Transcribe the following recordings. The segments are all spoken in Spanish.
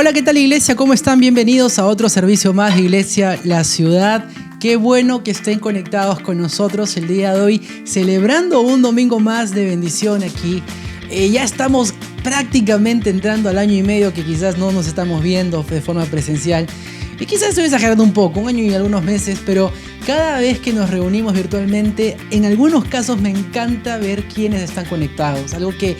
Hola, ¿qué tal, iglesia? ¿Cómo están? Bienvenidos a otro servicio más de Iglesia La Ciudad. Qué bueno que estén conectados con nosotros el día de hoy, celebrando un domingo más de bendición aquí. Ya estamos prácticamente entrando al año y medio que quizás no nos estamos viendo de forma presencial. Y quizás estoy exagerando un poco, un año y algunos meses, pero cada vez que nos reunimos virtualmente, en algunos casos me encanta ver quiénes están conectados. Algo que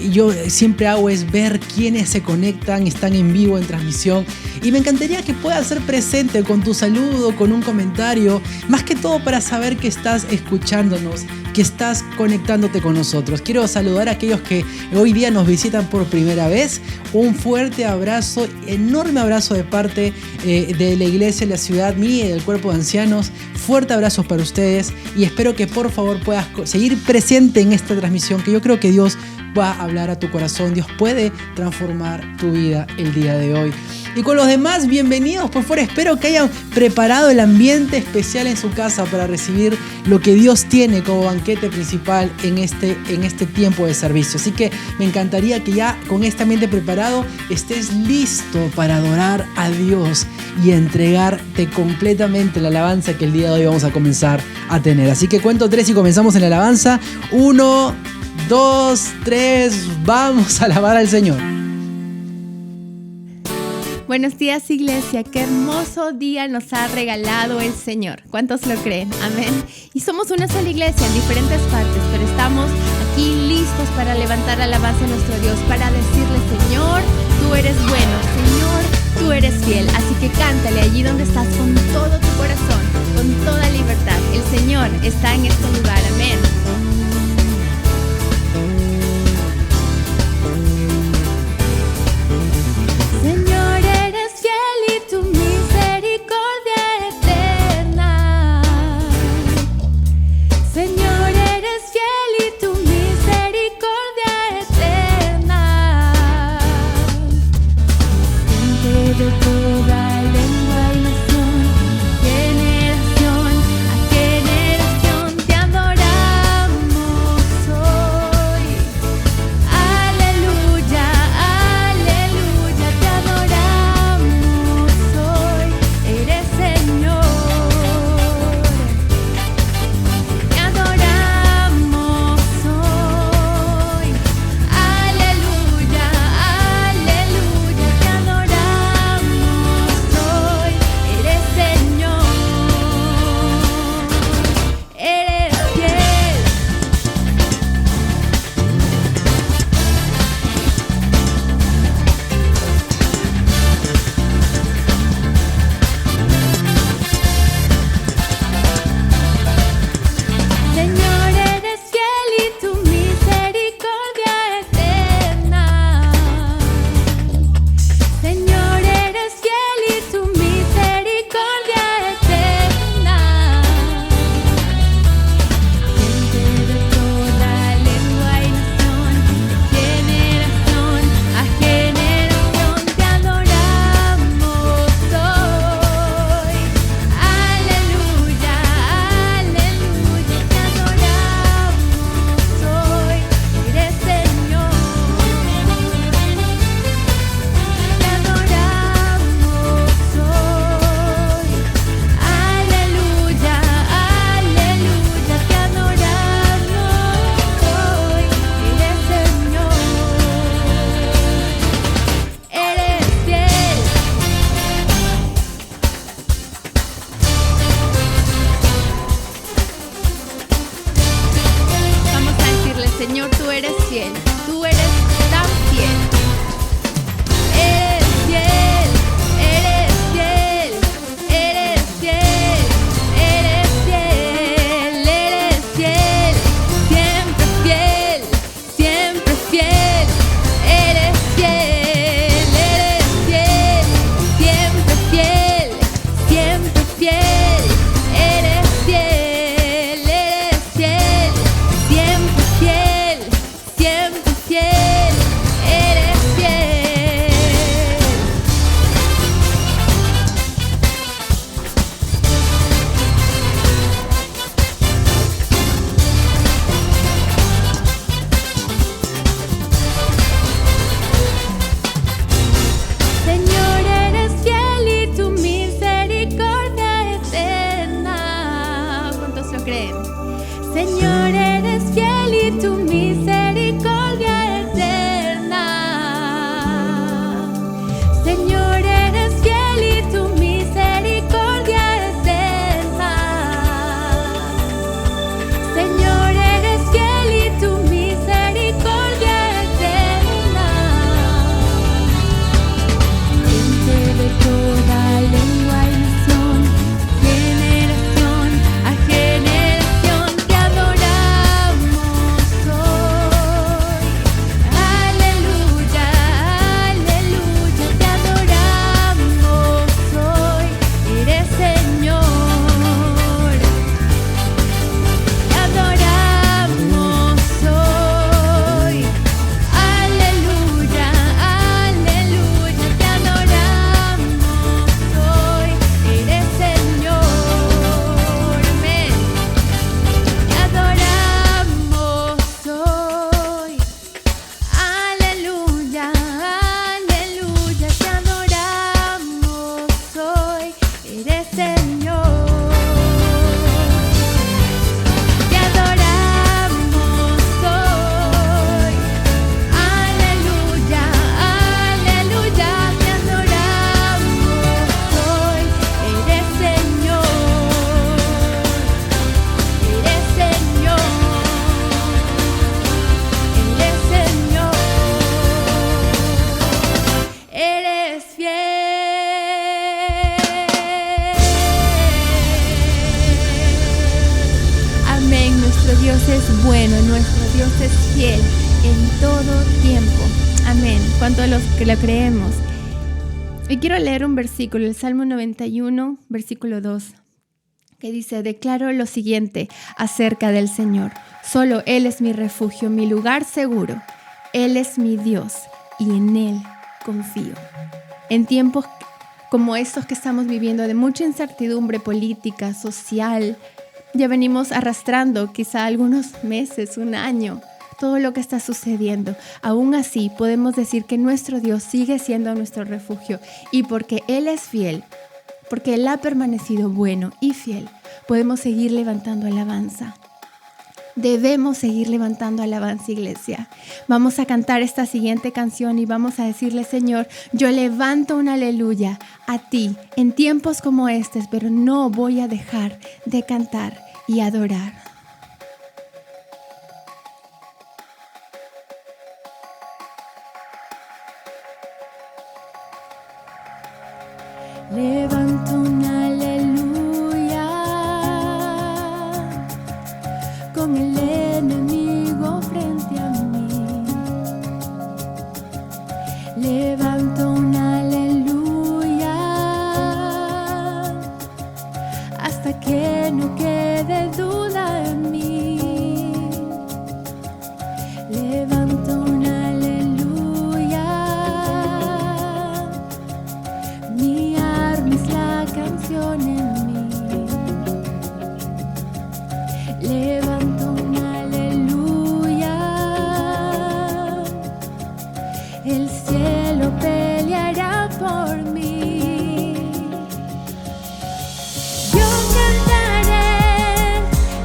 yo siempre hago es ver quiénes se conectan, están en vivo, en transmisión. Y me encantaría que puedas ser presente con tu saludo, con un comentario, más que todo para saber que estás escuchándonos, que estás conectándote con nosotros. Quiero saludar a aquellos que hoy día nos visitan por primera vez. Un fuerte abrazo, enorme abrazo de parte de la Iglesia, la ciudad, mía y del cuerpo de ancianos. Fuerte abrazo para ustedes y espero que por favor puedas seguir presente en esta transmisión, que yo creo que Dios va a hablar a tu corazón. Dios puede transformar tu vida el día de hoy. Y con los demás, bienvenidos por fuera. Espero que hayan preparado el ambiente especial en su casa para recibir lo que Dios tiene como banquete principal en este tiempo de servicio. Así que me encantaría que ya con este ambiente preparado estés listo para adorar a Dios y entregarte completamente la alabanza que el día de hoy vamos a comenzar a tener. Así que cuento 3 y comenzamos en la alabanza. 1, 2, 3, vamos a alabar al Señor. Buenos días, iglesia. Qué hermoso día nos ha regalado el Señor. ¿Cuántos lo creen? Amén. Y somos una sola iglesia en diferentes partes, pero estamos aquí listos para levantar alabanza a nuestro Dios, para decirle: Señor, tú eres bueno, Señor, tú eres fiel. Así que cántale allí donde estás con todo tu corazón, con toda libertad. El Señor está en este lugar. Amén. De toda lengua y nación, tiene creen? Señor, eres fiel y tu misericordia eterna. Señor, eres fiel y tu misericordia eterna. Señor, eres fiel y tu misericordia eterna. Gente de toda lengua y nación, generación a generación, te adoramos hoy. Aleluya, aleluya, te adoramos hoy. Eres Señor. Te adoramos hoy. Aleluya, aleluya, te adoramos hoy. Eres Señor. Amén. Te adoramos hoy. Aleluya, aleluya, te adoramos hoy. Eres Señor. Te adoramos hoy. Aleluya, aleluya, te adoramos hoy. Eres Señor. Eres Señor. Eres Señor. Eres fiel. Amén. Nuestro Dios es bueno, nuestro Dios es fiel en todo tiempo. Amén. ¿Cuántos los que lo creemos? Y quiero leer un versículo, el Salmo 91, versículo 2, que dice: declaro lo siguiente acerca del Señor. Solo Él es mi refugio, mi lugar seguro. Él es mi Dios y en Él confío. En tiempos como estos que estamos viviendo, de mucha incertidumbre política, social, ya venimos arrastrando quizá algunos meses, un año, todo lo que está sucediendo. Aún así, podemos decir que nuestro Dios sigue siendo nuestro refugio, y porque Él es fiel, porque Él ha permanecido bueno y fiel, podemos seguir levantando alabanza. Debemos seguir levantando alabanza, iglesia. Vamos a cantar esta siguiente canción y vamos a decirle: Señor, yo levanto un aleluya a ti en tiempos como estos, pero no voy a dejar de cantar y adorar. Levanto un aleluya con el enemigo frente a mí. Levanto un aleluya hasta que no quede duda en mí. Levanto un aleluya, mi arma es la canción en mí. Levanto un aleluya, el cielo peleará por mí. Yo cantaré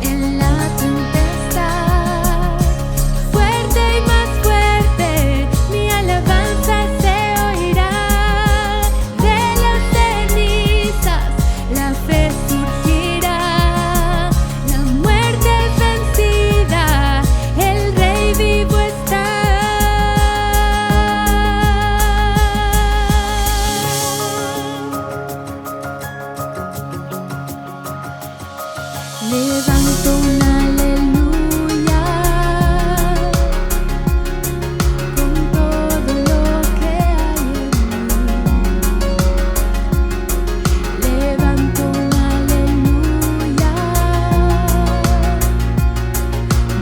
en la tempestad, fuerte y más fuerte, mi alabanza se oirá. De las cenizas la fe surgirá, la muerte es vencida, el Rey vivo está. Levanto un aleluya con todo lo que hay en mí. Levanto un aleluya,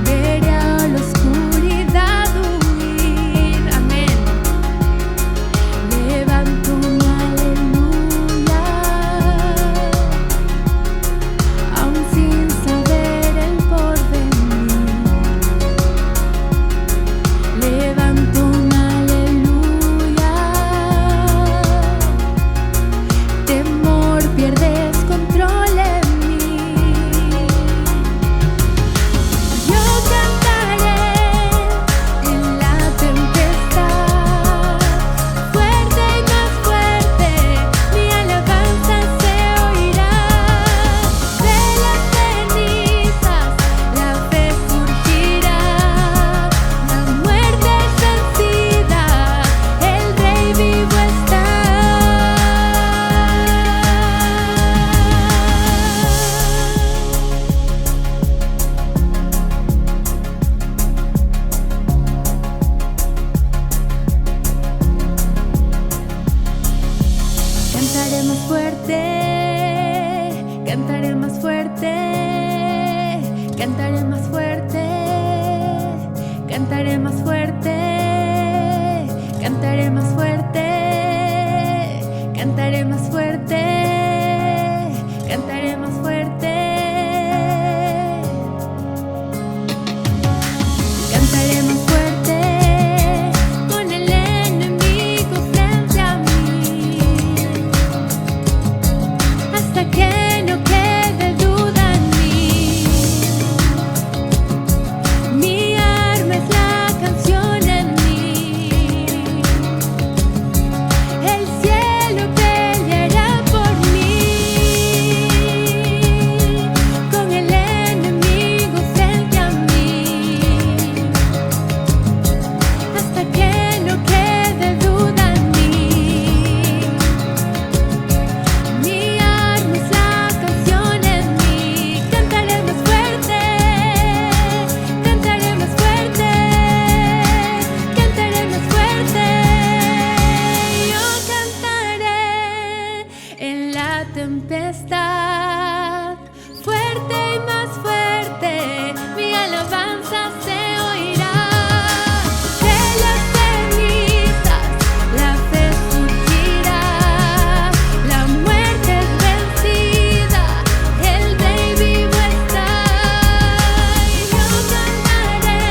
veré a la oscuridad huir. Amén. Levanto un aleluya, aún sin saber el porqué. más fuerte, cantaré más fuerte, cantaré más fuerte, cantaré más fuerte, cantaré más fuerte, cantaré más fuerte, cantaré más fuerte, con el enemigo frente a mí, hasta que no quede duda en mí. Mi arma es la canción en mí. El cielo peleará por mí, con el enemigo frente a mí, hasta que no quede duda en mí. Mi arma es la canción en mí. Cantaré más fuerte, cantaré más fuerte, cantaré más fuerte. Yo cantaré en la tempestad, fuerte y más fuerte, mi alabanza se oirá. De las cenizas la fe surgirá, la muerte es vencida, el Rey vivo está. Y yo cantaré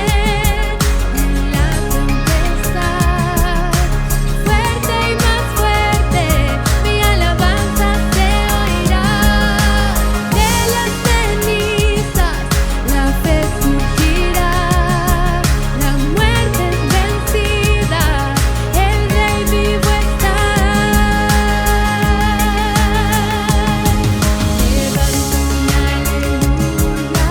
en la tempestad, fuerte y más fuerte, mi alabanza se oirá. De las cenizas la fe surgirá, la muerte es vencida, el Rey vivo está. Levanto un aleluya,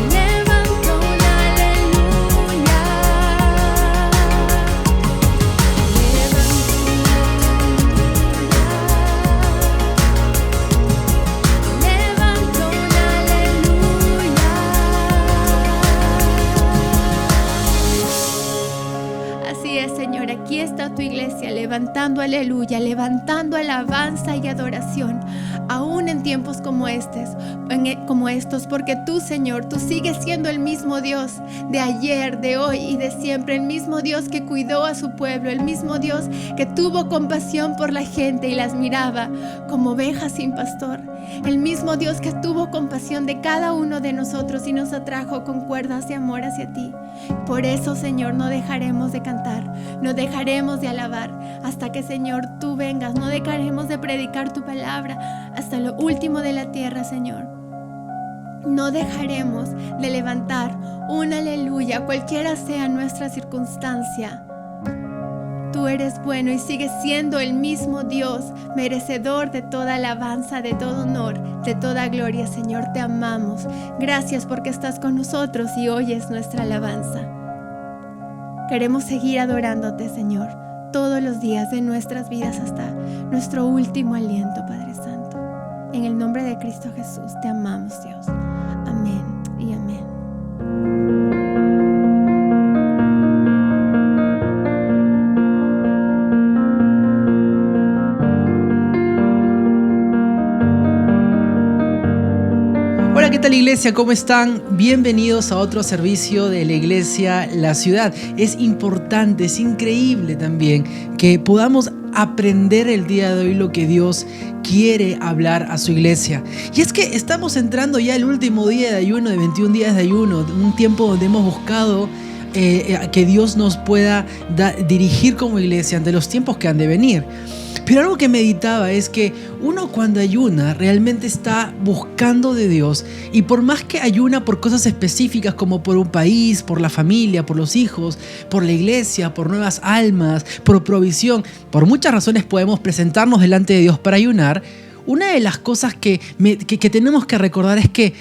levanto un aleluya, levanto un aleluya. Así es, Señor, aquí está tu iglesia levantando aleluya, levantando alabanza y adoración, aún en tiempos como estos, porque tú, Señor, tú sigues siendo el mismo Dios de ayer, de hoy y de siempre, el mismo Dios que cuidó a su pueblo, el mismo Dios que tuvo compasión por la gente y las miraba como ovejas sin pastor, el mismo Dios que tuvo compasión de cada uno de nosotros y nos atrajo con cuerdas de amor hacia ti. Por eso, Señor, no dejaremos de cantar, no dejaremos de alabar hasta que, Señor, tú vengas, no dejaremos de predicar tu palabra hasta lo último de la tierra, Señor. No dejaremos de levantar un aleluya, cualquiera sea nuestra circunstancia. Tú eres bueno y sigues siendo el mismo Dios, merecedor de toda alabanza, de todo honor, de toda gloria. Señor, te amamos. Gracias porque estás con nosotros y oyes nuestra alabanza. Queremos seguir adorándote, Señor, todos los días de nuestras vidas hasta nuestro último aliento, Padre Santo. En el nombre de Cristo Jesús, te amamos, Dios. Amén y amén. Hola, ¿qué tal, iglesia? ¿Cómo están? Bienvenidos a otro servicio de la iglesia La Ciudad. Es importante, es increíble también que podamos aprender el día de hoy lo que Dios quiere hablar a su iglesia. Y es que estamos entrando ya el último día de ayuno, de 21 días de ayuno, un tiempo donde hemos buscado que Dios nos pueda dirigir como iglesia ante los tiempos que han de venir. Pero algo que meditaba es que uno cuando ayuna realmente está buscando de Dios, y por más que ayuna por cosas específicas como por un país, por la familia, por los hijos, por la iglesia, por nuevas almas, por provisión, por muchas razones podemos presentarnos delante de Dios para ayunar. Una de las cosas que tenemos que recordar es que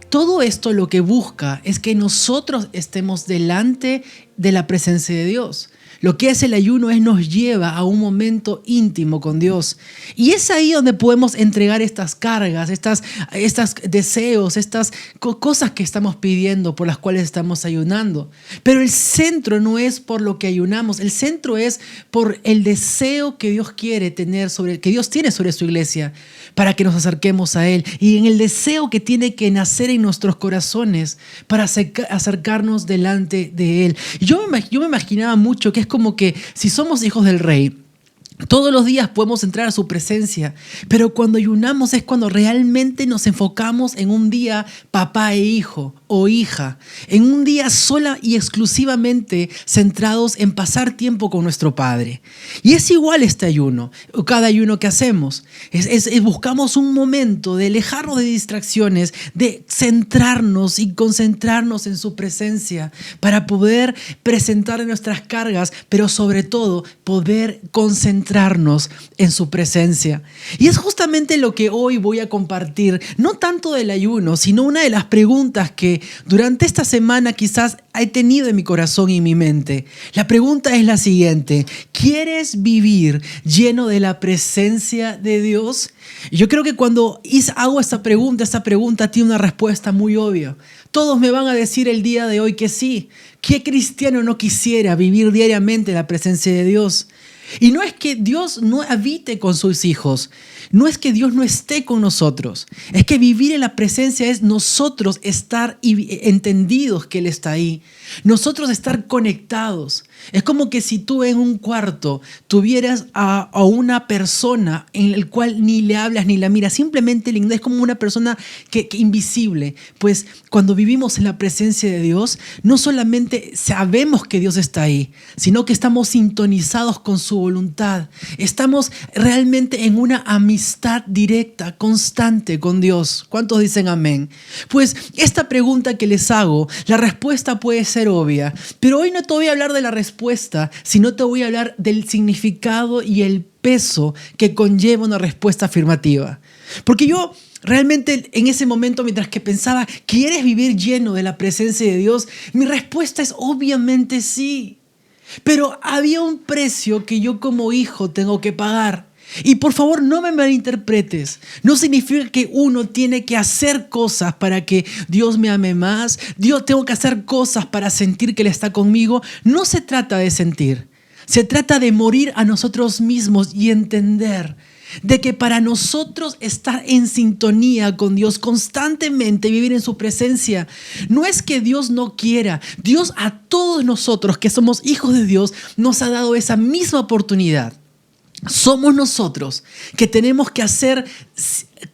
todo esto lo que busca es que nosotros estemos delante de la presencia de Dios. Lo que hace el ayuno nos lleva a un momento íntimo con Dios. Y es ahí donde podemos entregar estas cargas, estos deseos, estas cosas que estamos pidiendo, por las cuales estamos ayunando. Pero el centro no es por lo que ayunamos, el centro es por el deseo que Dios quiere tener que Dios tiene sobre su iglesia, para que nos acerquemos a Él. Y en el deseo que tiene que nacer en nuestros corazones para acercarnos delante de Él. Y yo me imaginaba mucho que es como que si somos hijos del Rey, todos los días podemos entrar a su presencia, pero cuando ayunamos es cuando realmente nos enfocamos en un día papá e hijo o hija, en un día sola y exclusivamente centrados en pasar tiempo con nuestro Padre. Y es igual este ayuno, cada ayuno que hacemos. Buscamos un momento de alejarnos de distracciones, de centrarnos y concentrarnos en su presencia para poder presentar nuestras cargas, pero sobre todo poder concentrarnos en su presencia. Y es justamente lo que hoy voy a compartir, no tanto del ayuno, sino una de las preguntas que durante esta semana quizás he tenido en mi corazón y en mi mente. La pregunta es la siguiente: ¿quieres vivir lleno de la presencia de Dios? Yo creo que cuando hago esta pregunta tiene una respuesta muy obvia. Todos me van a decir el día de hoy que sí. ¿Qué cristiano no quisiera vivir diariamente la presencia de Dios? Y no es que Dios no habite con sus hijos, no es que Dios no esté con nosotros, es que vivir en la presencia es nosotros estar entendidos que Él está ahí, nosotros estar conectados. Es como que si tú en un cuarto tuvieras a una persona en el cual ni le hablas ni la miras, simplemente le ignoras, es como una persona que invisible. Pues cuando vivimos en la presencia de Dios, no solamente sabemos que Dios está ahí, sino que estamos sintonizados con su voluntad. Estamos realmente en una amistad directa, constante con Dios. ¿Cuántos dicen amén? Pues esta pregunta que les hago, la respuesta puede ser obvia, pero hoy no te voy a hablar de la respuesta, sino te voy a hablar del significado y el peso que conlleva una respuesta afirmativa. Porque yo realmente en ese momento, mientras que pensaba, ¿quieres vivir lleno de la presencia de Dios? Mi respuesta es obviamente sí. Pero había un precio que yo como hijo tengo que pagar. Y por favor, no me malinterpretes. No significa que uno tiene que hacer cosas para que Dios me ame más. Tengo que hacer cosas para sentir que Él está conmigo. No se trata de sentir. Se trata de morir a nosotros mismos y entender de que para nosotros estar en sintonía con Dios constantemente, vivir en su presencia, no es que Dios no quiera. Dios a todos nosotros que somos hijos de Dios nos ha dado esa misma oportunidad. Somos nosotros que tenemos que hacer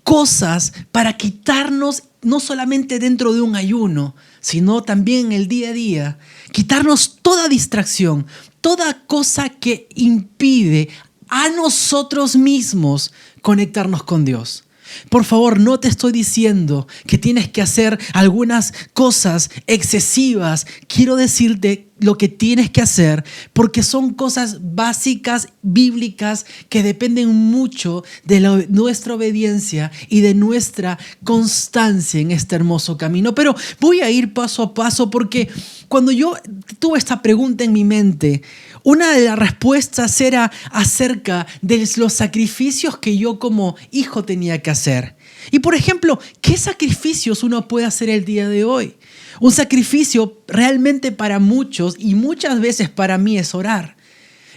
cosas para quitarnos, no solamente dentro de un ayuno, sino también en el día a día, quitarnos toda distracción, toda cosa que impide a nosotros mismos conectarnos con Dios. Por favor, no te estoy diciendo que tienes que hacer algunas cosas excesivas. Quiero decirte lo que tienes que hacer porque son cosas básicas, bíblicas, que dependen mucho de nuestra obediencia y de nuestra constancia en este hermoso camino. Pero voy a ir paso a paso porque cuando yo tuve esta pregunta en mi mente, una de las respuestas era acerca de los sacrificios que yo como hijo tenía que hacer. Y por ejemplo, ¿qué sacrificios uno puede hacer el día de hoy? Un sacrificio realmente para muchos y muchas veces para mí es orar.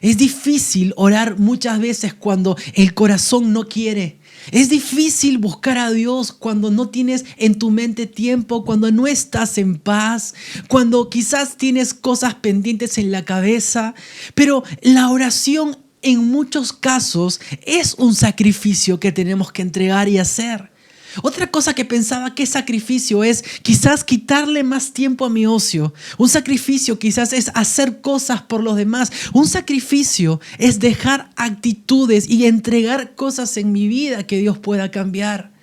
Es difícil orar muchas veces cuando el corazón no quiere. Es difícil buscar a Dios cuando no tienes en tu mente tiempo, cuando no estás en paz, cuando quizás tienes cosas pendientes en la cabeza. Pero la oración en muchos casos es un sacrificio que tenemos que entregar y hacer. Otra cosa que pensaba que sacrificio es quizás quitarle más tiempo a mi ocio. Un sacrificio quizás es hacer cosas por los demás. Un sacrificio es dejar actitudes y entregar cosas en mi vida que Dios pueda cambiar.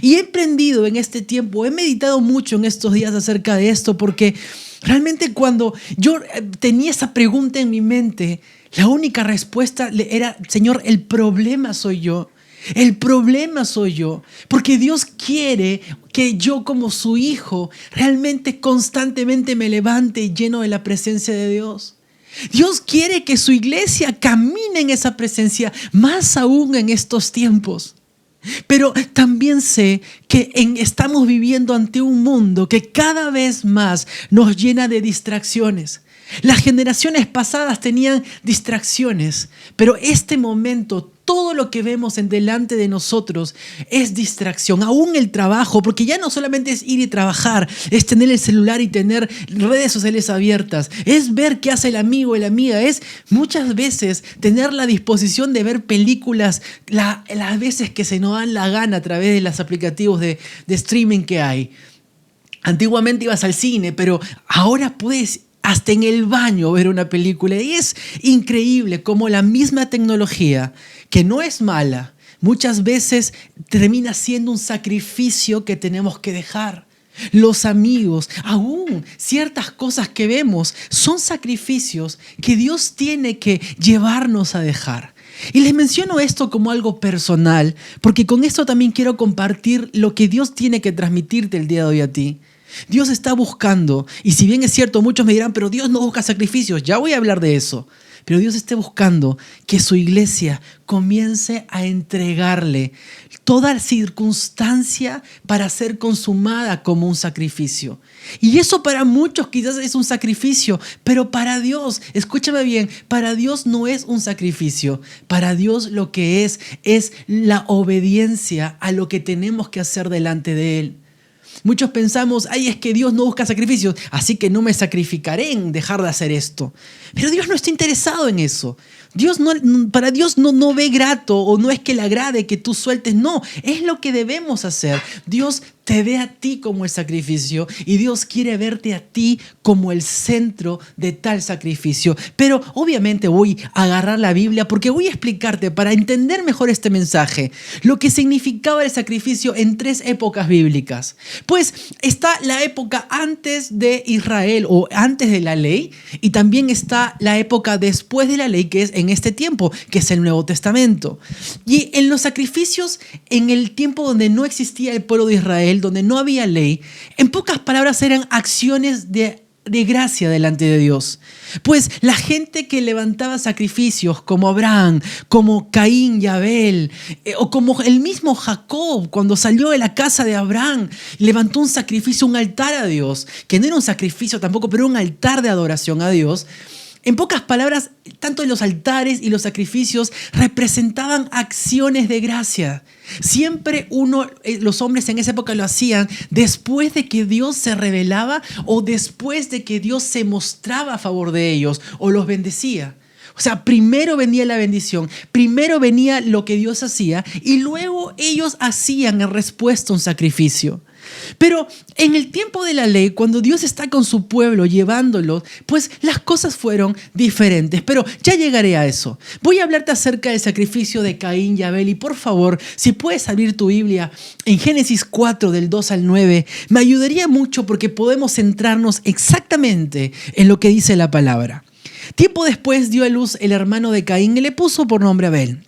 Y he aprendido en este tiempo, he meditado mucho en estos días acerca de esto porque realmente cuando yo tenía esa pregunta en mi mente, la única respuesta era: Señor, el problema soy yo. El problema soy yo, porque Dios quiere que yo como su hijo realmente constantemente me levante lleno de la presencia de Dios. Dios quiere que su iglesia camine en esa presencia, más aún en estos tiempos. Pero también sé que estamos viviendo ante un mundo que cada vez más nos llena de distracciones. Las generaciones pasadas tenían distracciones, pero este momento, todo lo que vemos en delante de nosotros es distracción, aún el trabajo, porque ya no solamente es ir y trabajar, es tener el celular y tener redes sociales abiertas, es ver qué hace el amigo o la amiga, es muchas veces tener la disposición de ver películas las veces que se nos dan la gana a través de los aplicativos de streaming que hay. Antiguamente ibas al cine, pero ahora puedes hasta en el baño ver una película. Y es increíble cómo la misma tecnología, que no es mala, muchas veces termina siendo un sacrificio que tenemos que dejar. Los amigos, aún ciertas cosas que vemos, son sacrificios que Dios tiene que llevarnos a dejar. Y les menciono esto como algo personal, porque con esto también quiero compartir lo que Dios tiene que transmitirte el día de hoy a ti. Dios está buscando, y si bien es cierto, muchos me dirán, pero Dios no busca sacrificios, ya voy a hablar de eso. Pero Dios está buscando que su iglesia comience a entregarle toda circunstancia para ser consumada como un sacrificio. Y eso para muchos quizás es un sacrificio, pero para Dios, escúchame bien, para Dios no es un sacrificio. Para Dios lo que es la obediencia a lo que tenemos que hacer delante de Él. Muchos pensamos, es que Dios no busca sacrificios, así que no me sacrificaré en dejar de hacer esto. Pero Dios no está interesado en eso. Para Dios no ve grato o no es que le agrade que tú sueltes. No, es lo que debemos hacer. Dios te ve a ti como el sacrificio y Dios quiere verte a ti como el centro de tal sacrificio. Pero obviamente voy a agarrar la Biblia porque voy a explicarte para entender mejor este mensaje lo que significaba el sacrificio en 3 épocas bíblicas. Pues está la época antes de Israel o antes de la ley y también está la época después de la ley, que es en este tiempo, que es el Nuevo Testamento. Y en los sacrificios, en el tiempo donde no existía el pueblo de Israel, donde no había ley, en pocas palabras eran acciones de gracia delante de Dios. Pues la gente que levantaba sacrificios como Abraham, como Caín y Abel, o como el mismo Jacob cuando salió de la casa de Abraham, levantó un sacrificio, un altar a Dios, que no era un sacrificio tampoco, pero un altar de adoración a Dios. En pocas palabras, tanto los altares y los sacrificios representaban acciones de gracia. Siempre los hombres en esa época lo hacían después de que Dios se revelaba o después de que Dios se mostraba a favor de ellos o los bendecía. O sea, primero venía la bendición, primero venía lo que Dios hacía y luego ellos hacían en respuesta un sacrificio. Pero en el tiempo de la ley, cuando Dios está con su pueblo llevándolos, pues las cosas fueron diferentes. Pero ya llegaré a eso. Voy a hablarte acerca del sacrificio de Caín y Abel. Y por favor, si puedes abrir tu Biblia en Génesis 4, del 2 al 9, me ayudaría mucho porque podemos centrarnos exactamente en lo que dice la palabra. Tiempo después dio a luz el hermano de Caín y le puso por nombre Abel.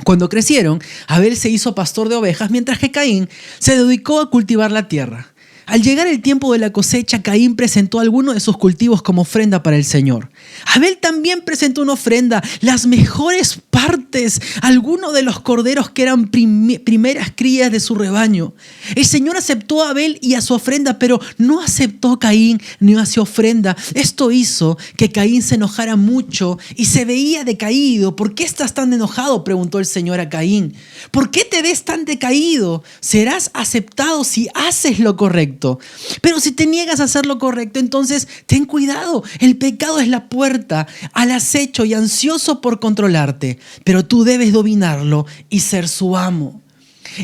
Cuando crecieron, Abel se hizo pastor de ovejas, mientras que Caín se dedicó a cultivar la tierra. Al llegar el tiempo de la cosecha, Caín presentó algunos de sus cultivos como ofrenda para el Señor. Abel también presentó una ofrenda, las mejores partes, algunos de los corderos que eran primeras crías de su rebaño. El Señor aceptó a Abel y a su ofrenda, pero no aceptó a Caín ni a su ofrenda. Esto hizo que Caín se enojara mucho y se veía decaído. ¿Por qué estás tan enojado?, preguntó el Señor a Caín. ¿Por qué te ves tan decaído? Serás aceptado si haces lo correcto. Pero si te niegas a hacer lo correcto, entonces ten cuidado. El pecado es la puerta al acecho y ansioso por controlarte, pero tú debes dominarlo y ser su amo.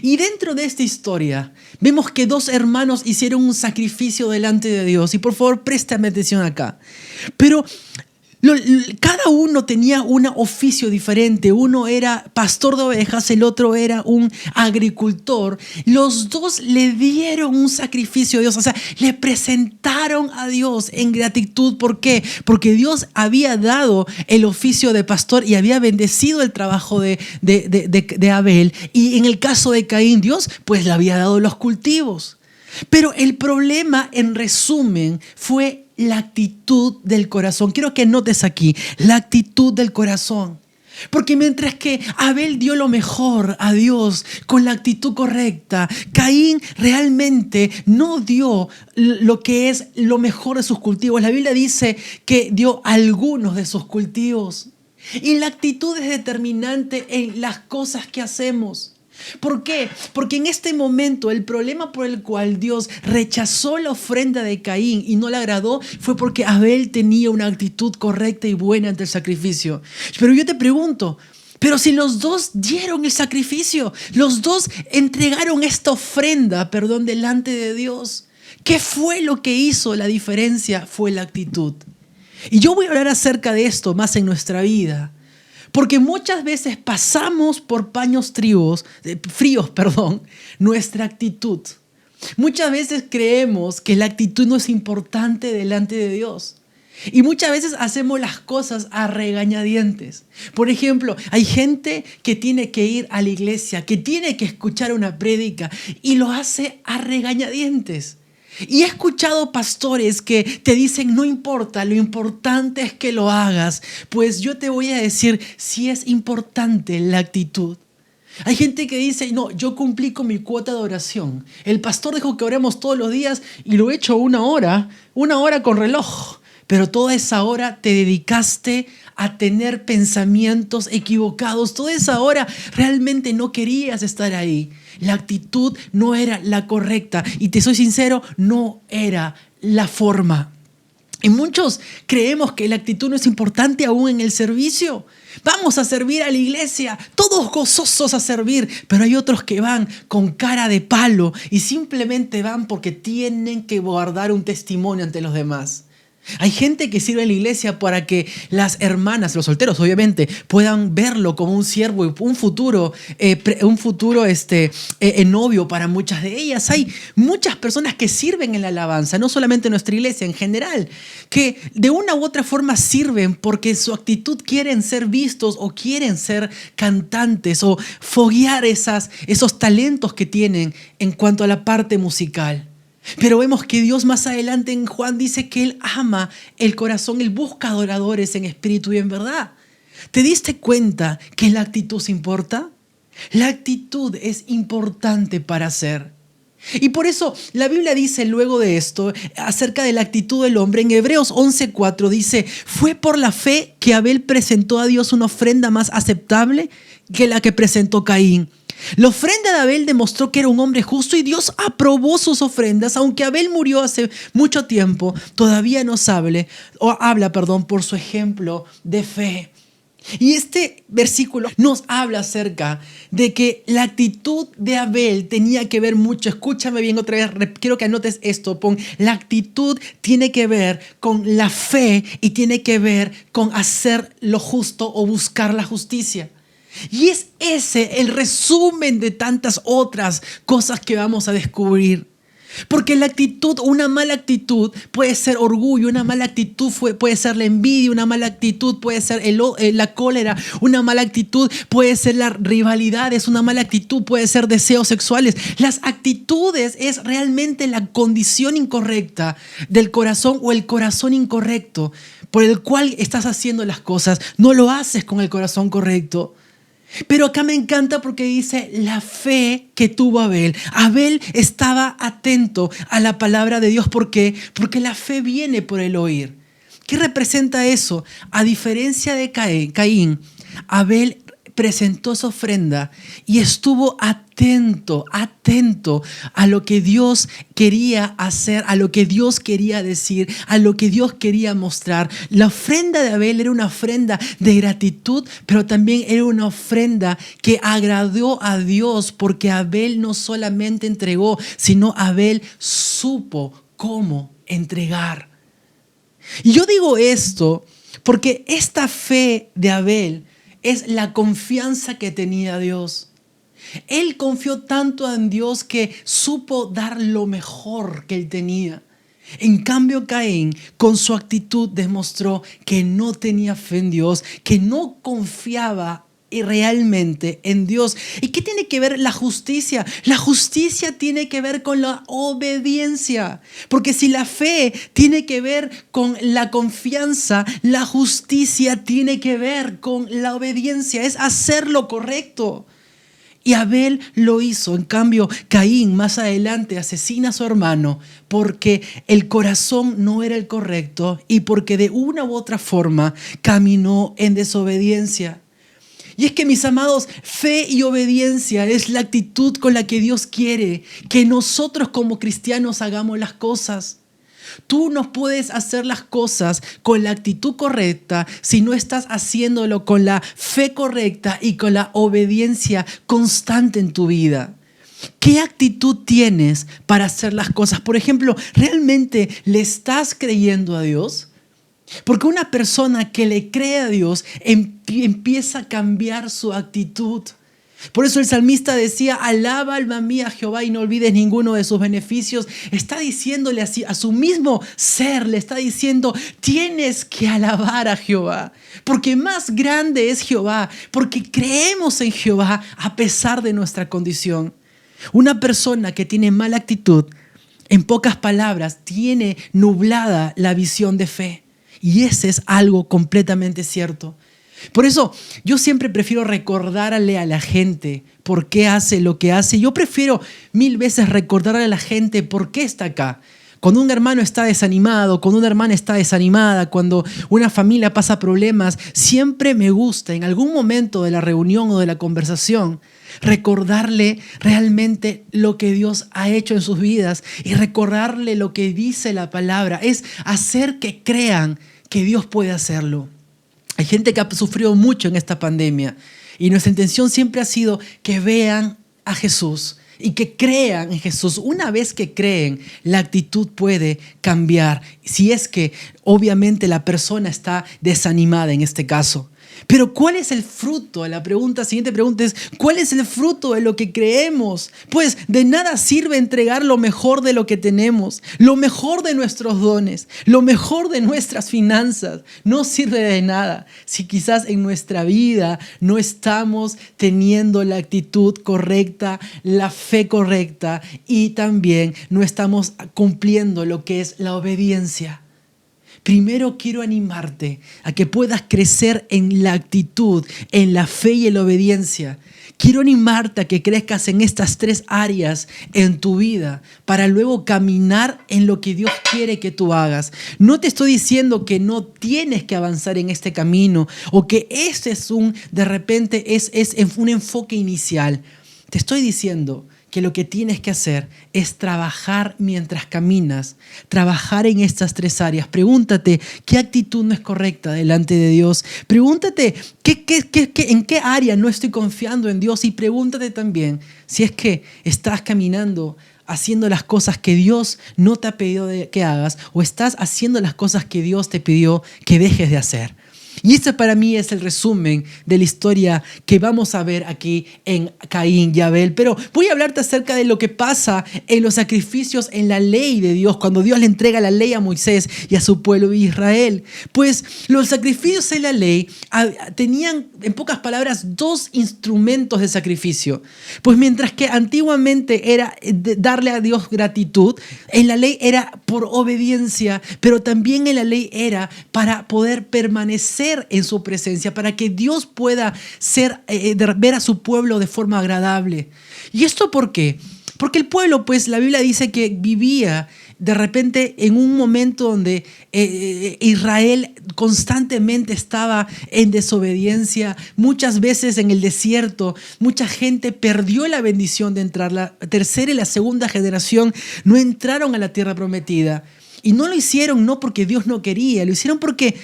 Y dentro de esta historia vemos que 2 hermanos hicieron un sacrificio delante de Dios. Y por favor, préstame atención acá. Pero cada uno tenía un oficio diferente. Uno era pastor de ovejas, el otro era un agricultor. Los 2 le dieron un sacrificio a Dios, o sea, le presentaron a Dios en gratitud. ¿Por qué? Porque Dios había dado el oficio de pastor y había bendecido el trabajo de Abel. Y en el caso de Caín, Dios pues le había dado los cultivos. Pero el problema, en resumen, fue la actitud del corazón. Quiero que notes aquí, la actitud del corazón. Porque mientras que Abel dio lo mejor a Dios con la actitud correcta, Caín realmente no dio lo que es lo mejor de sus cultivos. La Biblia dice que dio algunos de sus cultivos. Y la actitud es determinante en las cosas que hacemos. ¿Por qué? Porque en este momento el problema por el cual Dios rechazó la ofrenda de Caín y no le agradó fue porque Abel tenía una actitud correcta y buena ante el sacrificio. Pero yo te pregunto, pero si los dos dieron el sacrificio, los dos entregaron esta ofrenda, delante de Dios, ¿qué fue lo que hizo la diferencia? Fue la actitud. Y yo voy a hablar acerca de esto más en nuestra vida. Porque muchas veces pasamos por paños fríos, nuestra actitud. Muchas veces creemos que la actitud no es importante delante de Dios. Y muchas veces hacemos las cosas a regañadientes. Por ejemplo, hay gente que tiene que ir a la iglesia, que tiene que escuchar una prédica y lo hace a regañadientes. Y he escuchado pastores que te dicen, no importa, lo importante es que lo hagas. Pues yo te voy a decir, sí es importante la actitud. Hay gente que dice, no, yo cumplí con mi cuota de oración. El pastor dijo que oremos todos los días y lo he hecho una hora con reloj. Pero toda esa hora te dedicaste a tener pensamientos equivocados. Toda esa hora realmente no querías estar ahí. La actitud no era la correcta. Y te soy sincero, no era la forma. Y muchos creemos que la actitud no es importante aún en el servicio. Vamos a servir a la iglesia, todos gozosos a servir, pero hay otros que van con cara de palo y simplemente van porque tienen que guardar un testimonio ante los demás. Hay gente que sirve en la iglesia para que las hermanas, los solteros obviamente, puedan verlo como un siervo y un futuro novio para muchas de ellas. Hay muchas personas que sirven en la alabanza, no solamente en nuestra iglesia, en general, que de una u otra forma sirven porque su actitud quieren ser vistos o quieren ser cantantes o foguear esos talentos que tienen en cuanto a la parte musical. Pero vemos que Dios más adelante en Juan dice que Él ama el corazón, Él busca adoradores en espíritu y en verdad. ¿Te diste cuenta que la actitud se importa? La actitud es importante para hacer. Y por eso la Biblia dice luego de esto acerca de la actitud del hombre. En Hebreos 11:4 dice, fue por la fe que Abel presentó a Dios una ofrenda más aceptable que la que presentó Caín. La ofrenda de Abel demostró que era un hombre justo y Dios aprobó sus ofrendas. Aunque Abel murió hace mucho tiempo, todavía nos habla por su ejemplo de fe. Y este versículo nos habla acerca de que la actitud de Abel tenía que ver mucho. Escúchame bien otra vez, quiero que anotes esto. La actitud tiene que ver con la fe y tiene que ver con hacer lo justo o buscar la justicia. Y es ese el resumen de tantas otras cosas que vamos a descubrir. Porque la actitud, una mala actitud puede ser orgullo, una mala actitud puede ser la envidia, una mala actitud puede ser la cólera, una mala actitud puede ser las rivalidades, una mala actitud puede ser deseos sexuales. Las actitudes es realmente la condición incorrecta del corazón o el corazón incorrecto por el cual estás haciendo las cosas. No lo haces con el corazón correcto. Pero acá me encanta porque dice la fe que tuvo Abel. Abel estaba atento a la palabra de Dios. ¿Por qué? Porque la fe viene por el oír. ¿Qué representa eso? A diferencia de Caín, Abel presentó su ofrenda y estuvo atento a lo que Dios quería hacer, a lo que Dios quería decir, a lo que Dios quería mostrar. La ofrenda de Abel era una ofrenda de gratitud, pero también era una ofrenda que agradó a Dios porque Abel no solamente entregó, sino Abel supo cómo entregar. Y yo digo esto porque esta fe de Abel es la confianza que tenía Dios. Él confió tanto en Dios que supo dar lo mejor que él tenía. En cambio, Caín, con su actitud, demostró que no tenía fe en Dios, que no confiaba realmente en Dios. ¿Y qué tiene que ver la justicia? La justicia tiene que ver con la obediencia. Porque si la fe tiene que ver con la confianza, la justicia tiene que ver con la obediencia. Es hacer lo correcto. Y Abel lo hizo. En cambio, Caín más adelante asesina a su hermano porque el corazón no era el correcto y porque de una u otra forma caminó en desobediencia. Y es que, mis amados, fe y obediencia es la actitud con la que Dios quiere que nosotros como cristianos hagamos las cosas. Tú no puedes hacer las cosas con la actitud correcta si no estás haciéndolo con la fe correcta y con la obediencia constante en tu vida. ¿Qué actitud tienes para hacer las cosas? Por ejemplo, ¿realmente le estás creyendo a Dios? Porque una persona que le cree a Dios empieza a cambiar su actitud. Por eso el salmista decía: alaba alma mía a Jehová y no olvides ninguno de sus beneficios. Está diciéndole así a su mismo ser, le está diciendo: tienes que alabar a Jehová, porque más grande es Jehová, porque creemos en Jehová a pesar de nuestra condición. Una persona que tiene mala actitud, en pocas palabras, tiene nublada la visión de fe. Y ese es algo completamente cierto. Por eso yo siempre prefiero recordarle a la gente por qué hace lo que hace. Yo prefiero 1000 veces recordarle a la gente por qué está acá. Cuando un hermano está desanimado, cuando una hermana está desanimada, cuando una familia pasa problemas, siempre me gusta en algún momento de la reunión o de la conversación recordarle realmente lo que Dios ha hecho en sus vidas y recordarle lo que dice la palabra. Es hacer que crean que Dios puede hacerlo. Hay gente que ha sufrido mucho en esta pandemia y nuestra intención siempre ha sido que vean a Jesús y que crean en Jesús. Una vez que creen, la actitud puede cambiar, si es que obviamente la persona está desanimada en este caso. Pero ¿cuál es el fruto? La siguiente pregunta es: ¿cuál es el fruto de lo que creemos? Pues de nada sirve entregar lo mejor de lo que tenemos, lo mejor de nuestros dones, lo mejor de nuestras finanzas. No sirve de nada si quizás en nuestra vida no estamos teniendo la actitud correcta, la fe correcta y también no estamos cumpliendo lo que es la obediencia. Primero quiero animarte a que puedas crecer en la actitud, en la fe y en la obediencia. Quiero animarte a que crezcas en estas 3 áreas en tu vida para luego caminar en lo que Dios quiere que tú hagas. No te estoy diciendo que no tienes que avanzar en este camino o que este es un enfoque inicial. Te estoy diciendo que lo que tienes que hacer es trabajar mientras caminas, trabajar en estas 3 áreas. Pregúntate qué actitud no es correcta delante de Dios. Pregúntate en qué área no estoy confiando en Dios y pregúntate también si es que estás caminando haciendo las cosas que Dios no te ha pedido que hagas o estás haciendo las cosas que Dios te pidió que dejes de hacer. Y este para mí es el resumen de la historia que vamos a ver aquí en Caín y Abel. Pero voy a hablarte acerca de lo que pasa en los sacrificios en la ley de Dios, cuando Dios le entrega la ley a Moisés y a su pueblo de Israel. Pues los sacrificios en la ley tenían, en pocas palabras, 2 instrumentos de sacrificio. Pues mientras que antiguamente era darle a Dios gratitud, en la ley era por obediencia, pero también en la ley era para poder permanecer en su presencia, para que Dios pueda ver a su pueblo de forma agradable. ¿Y esto por qué? Porque el pueblo, pues la Biblia dice que vivía de repente en un momento donde Israel constantemente estaba en desobediencia. Muchas veces en el desierto, mucha gente perdió la bendición de entrar. La tercera y la segunda generación no entraron a la tierra prometida. Y no lo hicieron no porque Dios no quería, lo hicieron porque,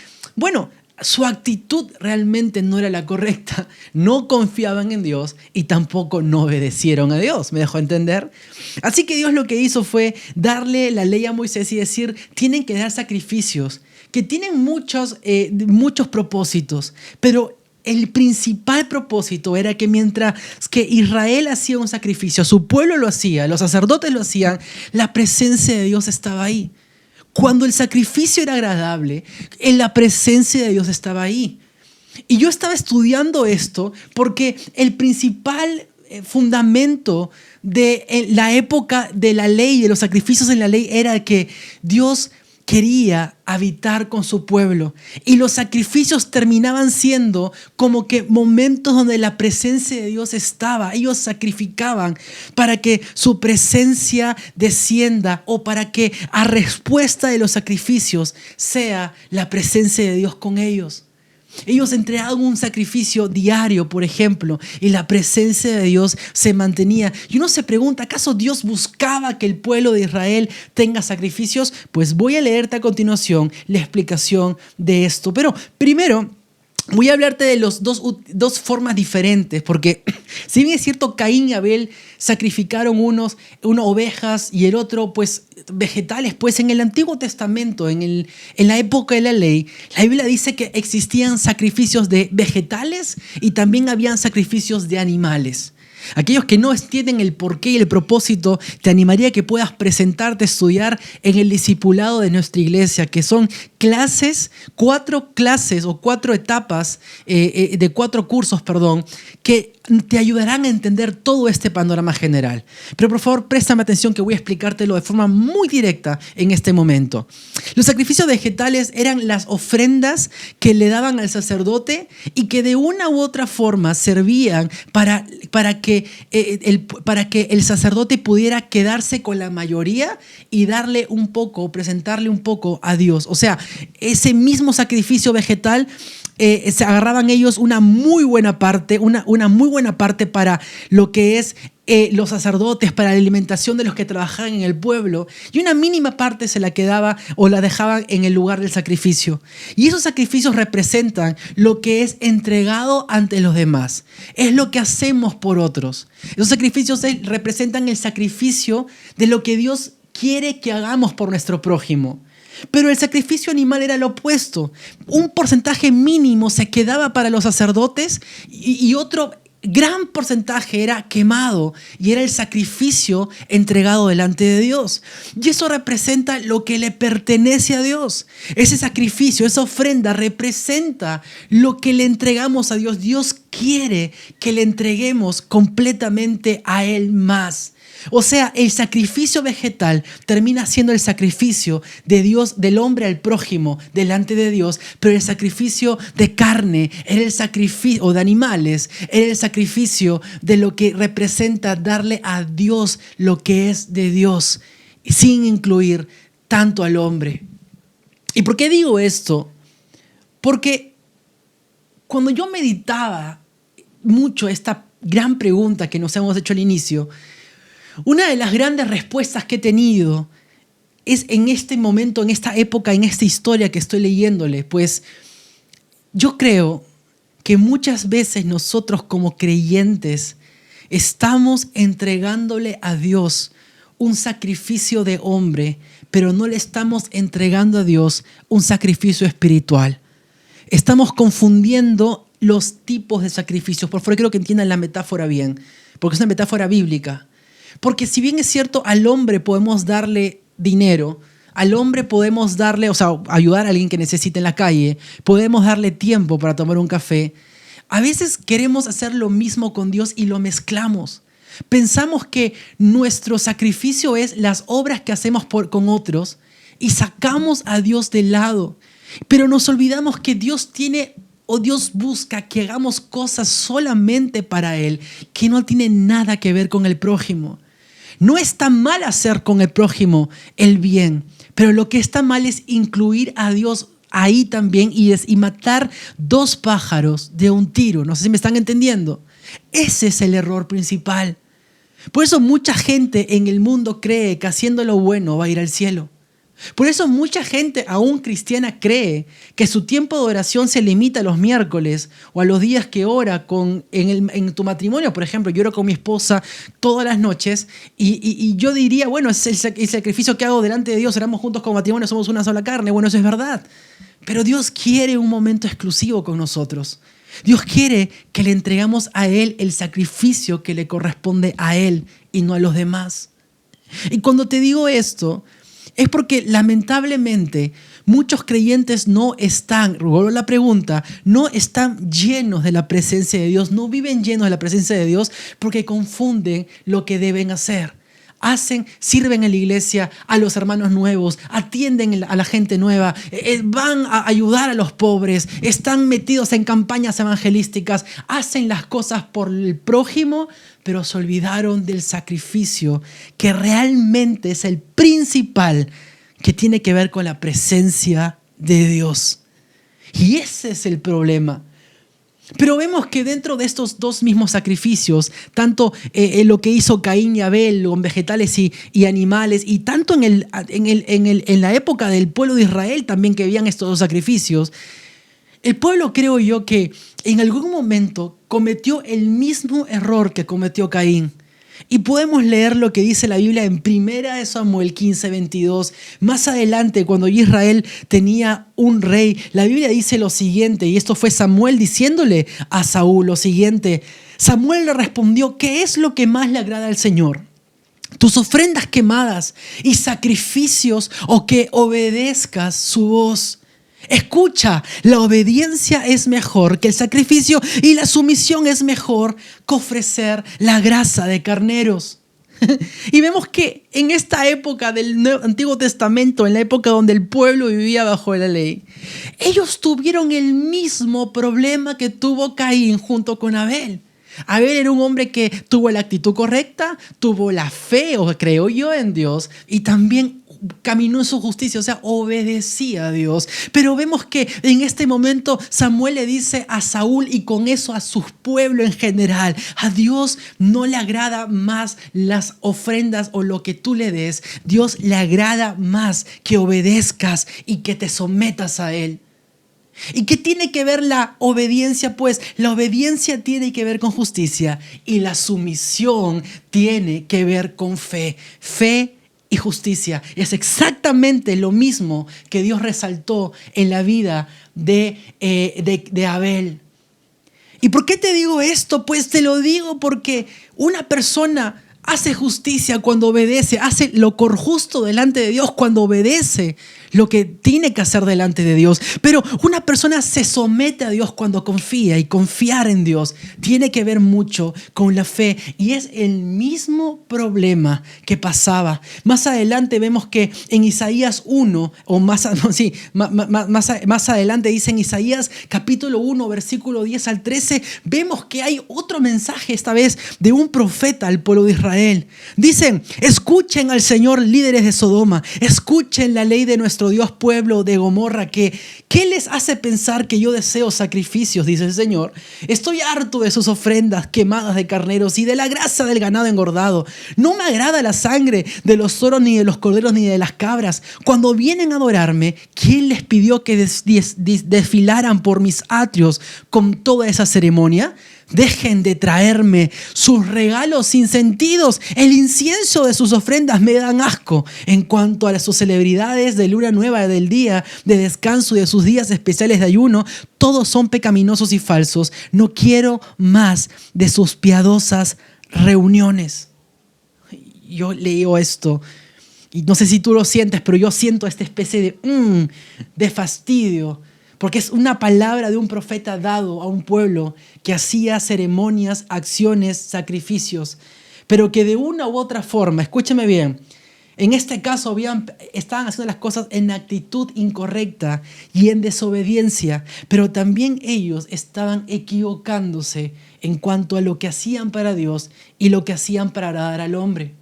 su actitud realmente no era la correcta. No confiaban en Dios y tampoco no obedecieron a Dios. ¿Me dejó entender? Así que Dios lo que hizo fue darle la ley a Moisés y decir: tienen que dar sacrificios que tienen muchos propósitos, pero el principal propósito era que mientras que Israel hacía un sacrificio, su pueblo lo hacía, los sacerdotes lo hacían, la presencia de Dios estaba ahí. Cuando el sacrificio era agradable, en la presencia de Dios estaba ahí. Y yo estaba estudiando esto porque el principal fundamento de la época de la ley, de los sacrificios en la ley, era que Dios quería habitar con su pueblo, y los sacrificios terminaban siendo como que momentos donde la presencia de Dios estaba. Ellos sacrificaban para que su presencia descienda, o para que a respuesta de los sacrificios sea la presencia de Dios con ellos. Ellos entregaban un sacrificio diario, por ejemplo, y la presencia de Dios se mantenía. Y uno se pregunta, ¿acaso Dios buscaba que el pueblo de Israel tenga sacrificios? Pues voy a leerte a continuación la explicación de esto. Pero primero voy a hablarte de los dos formas diferentes, porque si bien es cierto, Caín y Abel sacrificaron uno ovejas y el otro pues vegetales, pues en el Antiguo Testamento, en la época de la ley, la Biblia dice que existían sacrificios de vegetales y también habían sacrificios de animales. Aquellos que no entienden el porqué y el propósito, te animaría a que puedas presentarte a estudiar en el discipulado de nuestra iglesia, que son cuatro clases o 4 etapas de 4 cursos, que te ayudarán a entender todo este panorama general. Pero por favor, préstame atención, que voy a explicártelo de forma muy directa en este momento. Los sacrificios vegetales eran las ofrendas que le daban al sacerdote y que de una u otra forma servían para que el sacerdote pudiera quedarse con la mayoría y darle un poco, presentarle un poco a Dios. O sea, ese mismo sacrificio vegetal, se agarraban ellos una muy buena parte para lo que es los sacerdotes, para la alimentación de los que trabajaban en el pueblo, y una mínima parte se la quedaba o la dejaban en el lugar del sacrificio. Y esos sacrificios representan lo que es entregado ante los demás, es lo que hacemos por otros. Esos sacrificios representan el sacrificio de lo que Dios quiere que hagamos por nuestro prójimo. Pero el sacrificio animal era lo opuesto. Un porcentaje mínimo se quedaba para los sacerdotes y otro gran porcentaje era quemado, y era el sacrificio entregado delante de Dios. Y eso representa lo que le pertenece a Dios. Ese sacrificio, esa ofrenda representa lo que le entregamos a Dios. Dios quiere que le entreguemos completamente a Él más. O sea, el sacrificio vegetal termina siendo el sacrificio de Dios, del hombre al prójimo, delante de Dios, pero el sacrificio de carne era el sacrificio, o de animales, era el sacrificio de lo que representa darle a Dios lo que es de Dios, sin incluir tanto al hombre. ¿Y por qué digo esto? Porque cuando yo meditaba mucho esta gran pregunta que nos hemos hecho al inicio, una de las grandes respuestas que he tenido es en este momento, en esta época, en esta historia que estoy leyéndole. Pues yo creo que muchas veces nosotros como creyentes estamos entregándole a Dios un sacrificio de hombre, pero no le estamos entregando a Dios un sacrificio espiritual. Estamos confundiendo los tipos de sacrificios. Por favor, quiero que entiendan la metáfora bien, porque es una metáfora bíblica. Porque si bien es cierto, al hombre podemos darle dinero, al hombre podemos darle, ayudar a alguien que necesite en la calle, podemos darle tiempo para tomar un café, a veces queremos hacer lo mismo con Dios y lo mezclamos. Pensamos que nuestro sacrificio es las obras que hacemos con otros y sacamos a Dios de lado. Pero nos olvidamos que Dios busca que hagamos cosas solamente para Él, que no tiene nada que ver con el prójimo. No está mal hacer con el prójimo el bien, pero lo que está mal es incluir a Dios ahí también y matar 2 pájaros de un tiro. No sé si me están entendiendo. Ese es el error principal. Por eso mucha gente en el mundo cree que haciendo lo bueno va a ir al cielo. Por eso mucha gente, aún cristiana, cree que su tiempo de oración se limita a los miércoles o a los días que ora en tu matrimonio. Por ejemplo, yo oro con mi esposa todas las noches y yo diría, bueno, es el sacrificio que hago delante de Dios, oramos juntos como matrimonio, somos una sola carne. Bueno, eso es verdad. Pero Dios quiere un momento exclusivo con nosotros. Dios quiere que le entregamos a Él el sacrificio que le corresponde a Él y no a los demás. Y cuando te digo esto, es porque lamentablemente muchos creyentes no están, vuelvo a la pregunta, no están llenos de la presencia de Dios, no viven llenos de la presencia de Dios porque confunden lo que deben hacer. Sirven en la iglesia a los hermanos nuevos, atienden a la gente nueva, van a ayudar a los pobres, están metidos en campañas evangelísticas, hacen las cosas por el prójimo, pero se olvidaron del sacrificio que realmente es el principal, que tiene que ver con la presencia de Dios. Y ese es el problema. Pero vemos que dentro de estos dos mismos sacrificios, tanto lo que hizo Caín y Abel con vegetales y animales, y tanto en la época del pueblo de Israel también que habían estos dos sacrificios, el pueblo, creo yo, que en algún momento cometió el mismo error que cometió Caín. Y podemos leer lo que dice la Biblia en 1 Samuel 15:22. Más adelante, cuando Israel tenía un rey, la Biblia dice lo siguiente, y esto fue Samuel diciéndole a Saúl lo siguiente. Samuel le respondió: ¿qué es lo que más le agrada al Señor? ¿Tus ofrendas quemadas y sacrificios, o que obedezcas su voz? Escucha, la obediencia es mejor que el sacrificio, y la sumisión es mejor que ofrecer la grasa de carneros. Y vemos que en esta época del Antiguo Testamento, en la época donde el pueblo vivía bajo la ley, ellos tuvieron el mismo problema que tuvo Caín junto con Abel. Abel era un hombre que tuvo la actitud correcta, tuvo la fe, o creyó yo en Dios, y también caminó en su justicia, o sea, obedecía a Dios. Pero vemos que en este momento Samuel le dice a Saúl, y con eso a su pueblo en general: a Dios no le agrada más las ofrendas o lo que tú le des. Dios le agrada más que obedezcas y que te sometas a Él. ¿Y qué tiene que ver la obediencia? Pues la obediencia tiene que ver con justicia, y la sumisión tiene que ver con fe. Fe y justicia es exactamente lo mismo que Dios resaltó en la vida de Abel. ¿Y por qué te digo esto? Pues te lo digo porque una persona hace justicia cuando obedece, hace lo justo delante de Dios cuando obedece lo que tiene que hacer delante de Dios. Pero una persona se somete a Dios cuando confía, y confiar en Dios tiene que ver mucho con la fe, y es el mismo problema que pasaba. Más adelante vemos que en Isaías 1, o más adelante dice en Isaías capítulo 1, versículo 10 al 13, vemos que hay otro mensaje, esta vez de un profeta al pueblo de Israel. Dicen: escuchen al Señor, líderes de Sodoma, escuchen la ley de nuestro Dios, pueblo de Gomorra, ¿qué les hace pensar que yo deseo sacrificios? Dice el Señor. Estoy harto de sus ofrendas quemadas de carneros y de la grasa del ganado engordado. No me agrada la sangre de los toros, ni de los corderos, ni de las cabras. Cuando vienen a adorarme, ¿quién les pidió que desfilaran por mis atrios con toda esa ceremonia? Dejen de traerme sus regalos sin sentidos. El incienso de sus ofrendas me dan asco. En cuanto a sus celebridades de luna nueva, del día de descanso y de sus días especiales de ayuno, todos son pecaminosos y falsos. No quiero más de sus piadosas reuniones. Yo leo esto y no sé si tú lo sientes, pero yo siento esta especie de fastidio. Porque es una palabra de un profeta dado a un pueblo que hacía ceremonias, acciones, sacrificios, pero que de una u otra forma, escúchame bien, en este caso estaban haciendo las cosas en actitud incorrecta y en desobediencia, pero también ellos estaban equivocándose en cuanto a lo que hacían para Dios y lo que hacían para agradar al hombre.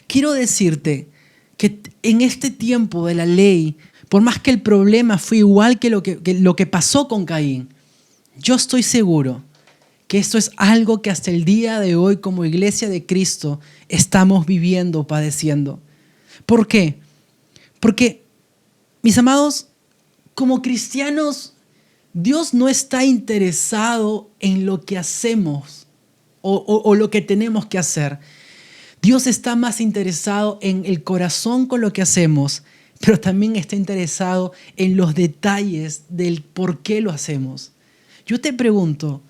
Quiero decirte que en este tiempo de la ley, por más que el problema fue igual que lo que pasó con Caín, yo estoy seguro que esto es algo que hasta el día de hoy como iglesia de Cristo estamos viviendo, padeciendo. ¿Por qué? Porque, mis amados, como cristianos, Dios no está interesado en lo que hacemos o lo que tenemos que hacer. Dios está más interesado en el corazón con lo que hacemos, pero también está interesado en los detalles del por qué lo hacemos. Yo te pregunto,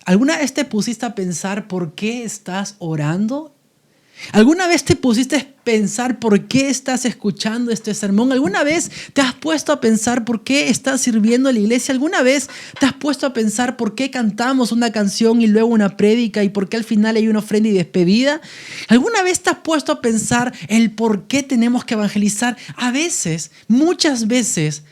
¿alguna vez te pusiste a pensar por qué estás orando? ¿Alguna vez te pusiste a pensar por qué estás escuchando este sermón? ¿Alguna vez te has puesto a pensar por qué estás sirviendo a la iglesia? ¿Alguna vez te has puesto a pensar por qué cantamos una canción y luego una prédica y por qué al final hay una ofrenda y despedida? ¿Alguna vez te has puesto a pensar el por qué tenemos que evangelizar? A veces, muchas veces,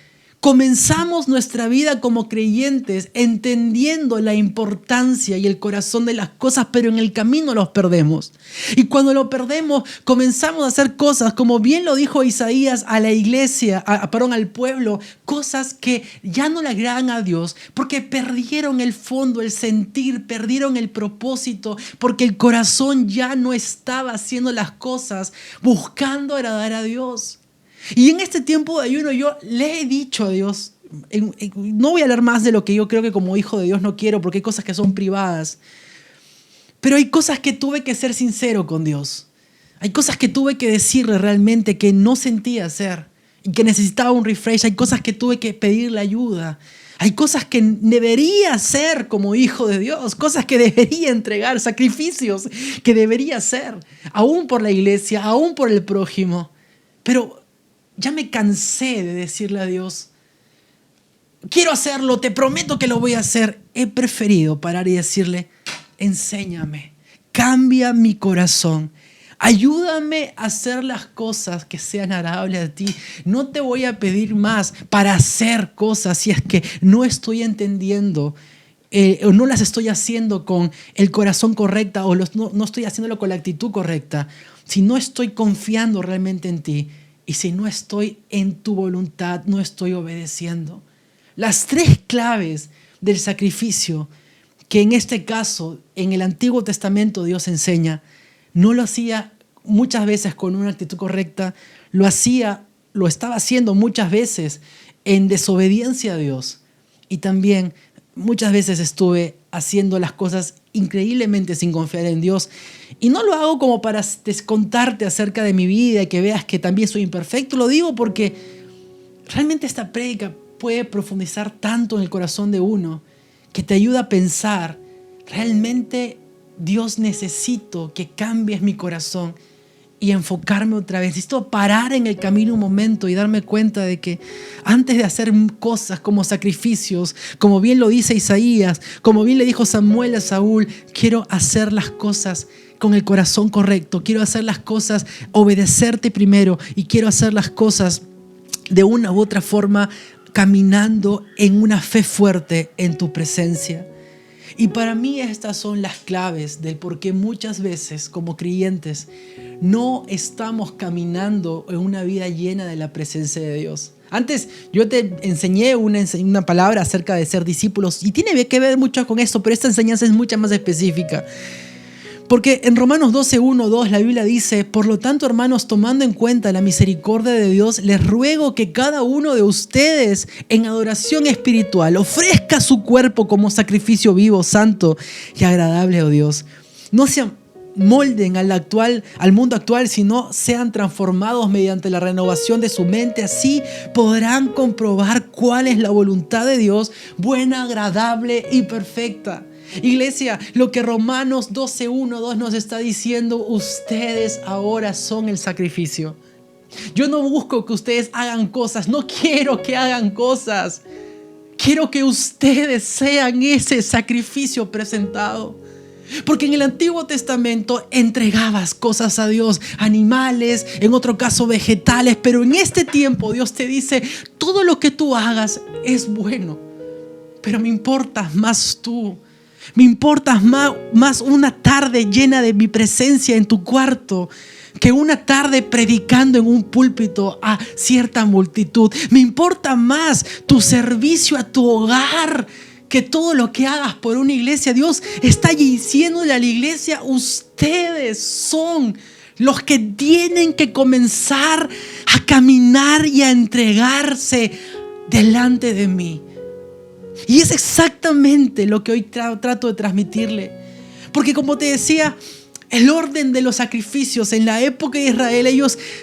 comenzamos nuestra vida como creyentes entendiendo la importancia y el corazón de las cosas, pero en el camino los perdemos. Y cuando lo perdemos, comenzamos a hacer cosas, como bien lo dijo Isaías a la iglesia, al pueblo, cosas que ya no le agradan a Dios, porque perdieron el fondo, el sentir, perdieron el propósito, porque el corazón ya no estaba haciendo las cosas buscando agradar a Dios. Y en este tiempo de ayuno yo le he dicho a Dios, no voy a hablar más de lo que yo creo que como hijo de Dios no quiero, porque hay cosas que son privadas, pero hay cosas que tuve que ser sincero con Dios. Hay cosas que tuve que decirle realmente que no sentía hacer y que necesitaba un refresh. Hay cosas que tuve que pedirle ayuda. Hay cosas que debería hacer como hijo de Dios, cosas que debería entregar, sacrificios que debería hacer, aún por la iglesia, aún por el prójimo. Pero ya me cansé de decirle a Dios, quiero hacerlo, te prometo que lo voy a hacer. He preferido parar y decirle, enséñame, cambia mi corazón, ayúdame a hacer las cosas que sean agradables a ti. No te voy a pedir más para hacer cosas si es que no estoy entendiendo o no las estoy haciendo con el corazón correcto o no estoy haciéndolo con la actitud correcta. Si no estoy confiando realmente en ti, y si no estoy en tu voluntad, no estoy obedeciendo. Las 3 claves del sacrificio que en este caso, en el Antiguo Testamento Dios enseña, no lo hacía muchas veces con una actitud correcta, lo estaba haciendo muchas veces en desobediencia a Dios. Y también muchas veces estuve haciendo las cosas increíblemente sin confiar en Dios. Y no lo hago como para descontarte acerca de mi vida y que veas que también soy imperfecto. Lo digo porque realmente esta prédica puede profundizar tanto en el corazón de uno que te ayuda a pensar, realmente Dios, necesito que cambies mi corazón y enfocarme otra vez. Necesito parar en el camino un momento y darme cuenta de que antes de hacer cosas como sacrificios, como bien lo dice Isaías, como bien le dijo Samuel a Saúl, quiero hacer las cosas con el corazón correcto, quiero hacer las cosas, obedecerte primero y quiero hacer las cosas de una u otra forma caminando en una fe fuerte en tu presencia. Y para mí estas son las claves del por qué muchas veces como creyentes no estamos caminando en una vida llena de la presencia de Dios. Antes yo te enseñé una palabra acerca de ser discípulos y tiene que ver mucho con esto, pero esta enseñanza es mucho más específica. Porque en Romanos 12:1-2 la Biblia dice, por lo tanto, hermanos, tomando en cuenta la misericordia de Dios, les ruego que cada uno de ustedes en adoración espiritual ofrezca su cuerpo como sacrificio vivo, santo y agradable a Dios. No se molden al mundo actual, sino sean transformados mediante la renovación de su mente. Así podrán comprobar cuál es la voluntad de Dios, buena, agradable y perfecta. Iglesia, lo que Romanos 12:1-2 nos está diciendo, ustedes ahora son el sacrificio. Yo no busco que ustedes hagan cosas, no quiero que hagan cosas. Quiero que ustedes sean ese sacrificio presentado. Porque en el Antiguo Testamento entregabas cosas a Dios, animales, en otro caso vegetales, pero en este tiempo Dios te dice, todo lo que tú hagas es bueno, pero me importas más tú. Me importas más una tarde llena de mi presencia en tu cuarto que una tarde predicando en un púlpito a cierta multitud. Me importa más tu servicio a tu hogar que todo lo que hagas por una iglesia. Dios está diciéndole a la iglesia, ustedes son los que tienen que comenzar a caminar y a entregarse delante de mí. Y es exactamente lo que hoy trato de transmitirle. Porque como te decía, el orden de los sacrificios en la época de Israel,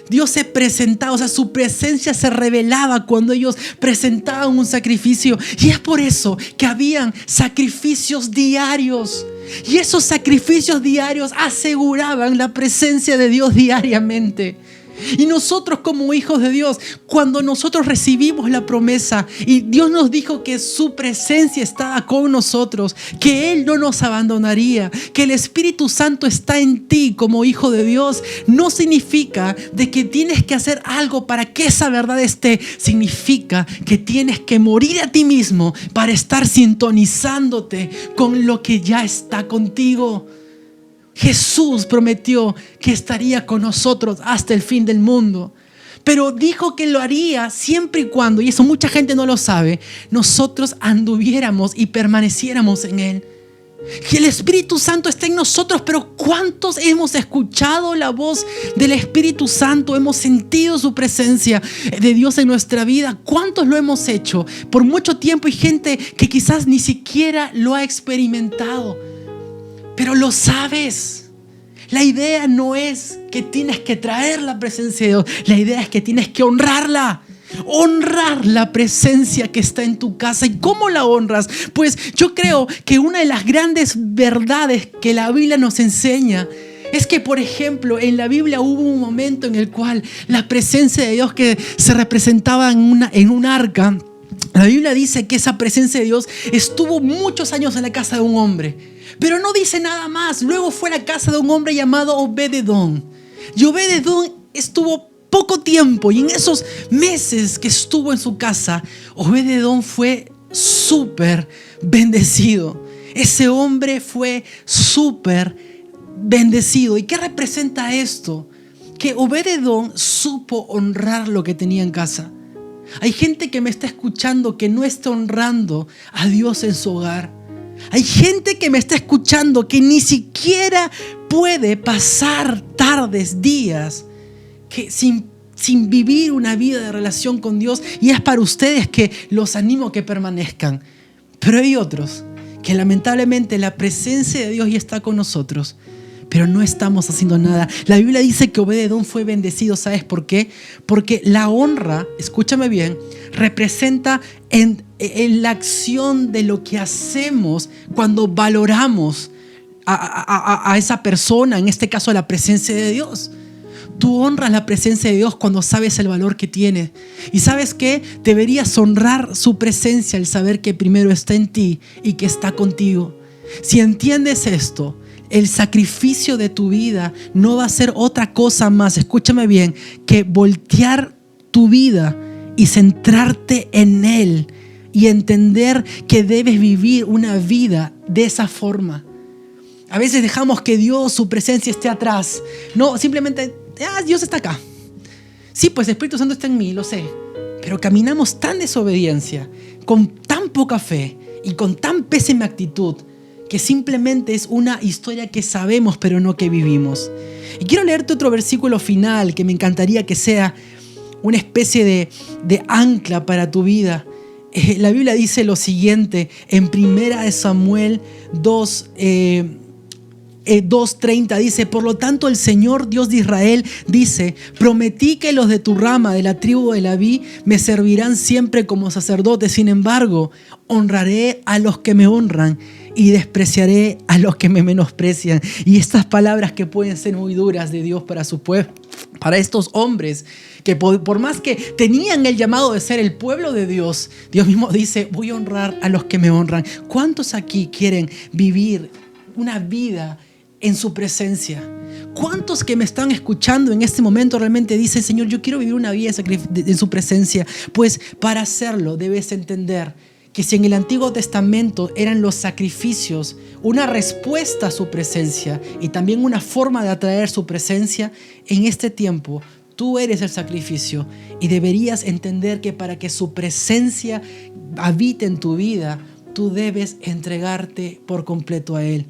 Dios se presentaba, o sea, su presencia se revelaba cuando ellos presentaban un sacrificio. Y es por eso que habían sacrificios diarios. Y esos sacrificios diarios aseguraban la presencia de Dios diariamente. Y nosotros como hijos de Dios, cuando nosotros recibimos la promesa y Dios nos dijo que su presencia estaba con nosotros, que Él no nos abandonaría, que el Espíritu Santo está en ti como hijo de Dios, no significa de que tienes que hacer algo para que esa verdad esté. Significa que tienes que morir a ti mismo para estar sintonizándote con lo que ya está contigo. Jesús prometió que estaría con nosotros hasta el fin del mundo, pero dijo que lo haría siempre y cuando, y eso mucha gente no lo sabe, nosotros anduviéramos y permaneciéramos en Él. Que el Espíritu Santo está en nosotros, pero ¿cuántos hemos escuchado la voz del Espíritu Santo? Hemos sentido su presencia de Dios en nuestra vida. ¿Cuántos lo hemos hecho? Por mucho tiempo hay gente que quizás ni siquiera lo ha experimentado. Pero lo sabes. La idea no es que tienes que traer la presencia de Dios. La idea es que tienes que honrarla. Honrar la presencia que está en tu casa. ¿Y cómo la honras? Pues yo creo que una de las grandes verdades que la Biblia nos enseña es que, por ejemplo, en la Biblia hubo un momento en el cual la presencia de Dios que se representaba en un arca, la Biblia dice que esa presencia de Dios estuvo muchos años en la casa de un hombre. Pero no dice nada más. Luego fue a la casa de un hombre llamado Obed-edom. Y Obed-edom estuvo poco tiempo. Y en esos meses que estuvo en su casa, Obed-edom fue súper bendecido. Ese hombre fue súper bendecido. ¿Y qué representa esto? Que Obed-edom supo honrar lo que tenía en casa. Hay gente que me está escuchando que no está honrando a Dios en su hogar. Hay gente que me está escuchando que ni siquiera puede pasar tardes, días que sin vivir una vida de relación con Dios. Y es para ustedes que los animo a que permanezcan. Pero hay otros que lamentablemente la presencia de Dios ya está con nosotros, pero no estamos haciendo nada. La Biblia dice que Obed-edom fue bendecido. ¿Sabes por qué? Porque la honra, escúchame bien, representa en la acción de lo que hacemos cuando valoramos a esa persona, en este caso la presencia de Dios. Tú honras la presencia de Dios cuando sabes el valor que tiene. ¿Y sabes qué? Deberías honrar su presencia al saber que primero está en ti y que está contigo. Si entiendes esto, el sacrificio de tu vida no va a ser otra cosa más, escúchame bien, que voltear tu vida y centrarte en Él y entender que debes vivir una vida de esa forma. A veces dejamos que Dios, su presencia esté atrás. No, simplemente, Dios está acá. Sí, pues el Espíritu Santo está en mí, lo sé. Pero caminamos tan desobediencia, con tan poca fe y con tan pésima actitud, que simplemente es una historia que sabemos pero no que vivimos. Y quiero leerte otro versículo final que me encantaría que sea una especie de ancla para tu vida. La Biblia dice lo siguiente en 1 Samuel 2:30 dice: por lo tanto el Señor Dios de Israel dice: prometí que los de tu rama de la tribu de Leví me servirán siempre como sacerdotes. Sin embargo, honraré a los que me honran y despreciaré a los que me menosprecian. Y estas palabras que pueden ser muy duras de Dios para su pueblo, para estos hombres que por más que tenían el llamado de ser el pueblo de Dios, Dios mismo dice: voy a honrar a los que me honran. ¿Cuántos aquí quieren vivir una vida en su presencia? ¿Cuántos que me están escuchando en este momento realmente dicen: Señor, yo quiero vivir una vida en su presencia? Pues para hacerlo debes entender que si en el Antiguo Testamento eran los sacrificios una respuesta a su presencia y también una forma de atraer su presencia, en este tiempo tú eres el sacrificio y deberías entender que para que su presencia habite en tu vida, tú debes entregarte por completo a Él.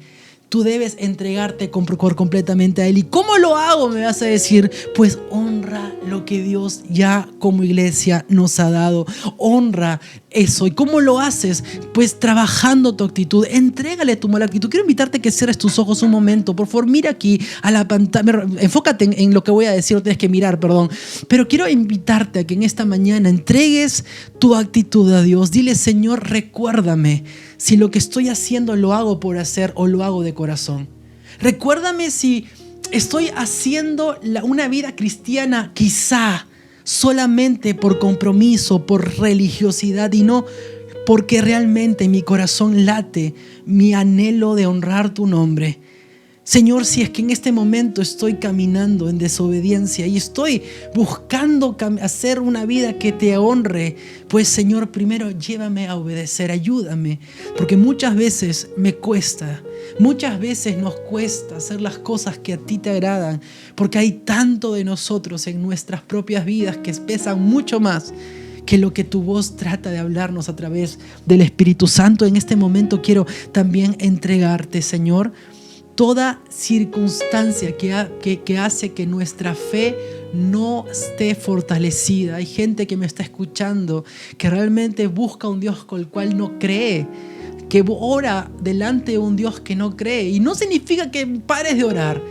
Tú debes entregarte completamente a Él. ¿Y cómo lo hago? Me vas a decir. Pues honra lo que Dios ya como iglesia nos ha dado. Honra eso. ¿Y cómo lo haces? Pues trabajando tu actitud. Entrégale tu mala actitud. Quiero invitarte a que cierres tus ojos un momento. Por favor, mira aquí a la pantalla. Enfócate en lo que voy a decir. No tienes que mirar, perdón. Pero quiero invitarte a que en esta mañana entregues tu actitud a Dios. Dile: Señor, recuérdame si lo que estoy haciendo lo hago por hacer o lo hago de corazón. Recuérdame si estoy haciendo una vida cristiana quizá solamente por compromiso, por religiosidad y no porque realmente mi corazón late mi anhelo de honrar tu nombre. Señor, si es que en este momento estoy caminando en desobediencia y estoy buscando hacer una vida que te honre, pues Señor, primero llévame a obedecer, ayúdame, porque muchas veces me cuesta, muchas veces nos cuesta hacer las cosas que a ti te agradan, porque hay tanto de nosotros en nuestras propias vidas que pesan mucho más que lo que tu voz trata de hablarnos a través del Espíritu Santo. En este momento quiero también entregarte, Señor, toda circunstancia que hace que nuestra fe no esté fortalecida. Hay gente que me está escuchando que realmente busca un Dios con el cual no cree, que ora delante de un Dios que no cree. Y no significa que pares de orar.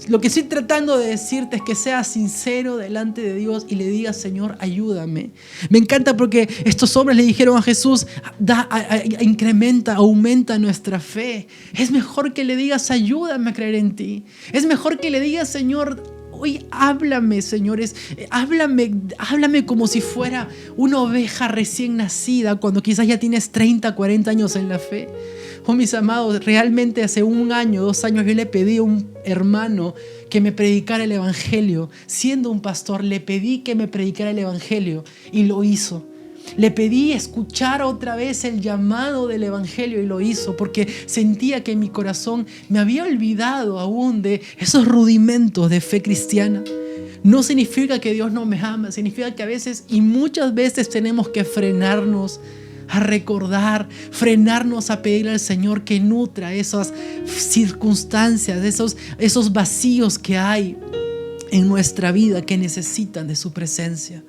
Lo que estoy tratando de decirte es que seas sincero delante de Dios y le digas: Señor, ayúdame. Me encanta porque estos hombres le dijeron a Jesús: incrementa, aumenta nuestra fe. Es mejor que le digas: ayúdame a creer en ti. Es mejor que le digas: Señor, hoy háblame, señores, háblame como si fuera una oveja recién nacida, cuando quizás ya tienes 30, 40 años en la fe. Oh, mis amados, realmente hace 1 año, 2 años yo le pedí a un hermano que me predicara el evangelio. Siendo un pastor, le pedí que me predicara el evangelio y lo hizo. Le pedí escuchar otra vez el llamado del evangelio y lo hizo, porque sentía que en mi corazón me había olvidado aún de esos rudimentos de fe cristiana. No significa que Dios no me ama, significa que a veces y muchas veces tenemos que frenarnos a recordar, frenarnos a pedirle al Señor que nutra esas circunstancias, esos vacíos que hay en nuestra vida que necesitan de su presencia.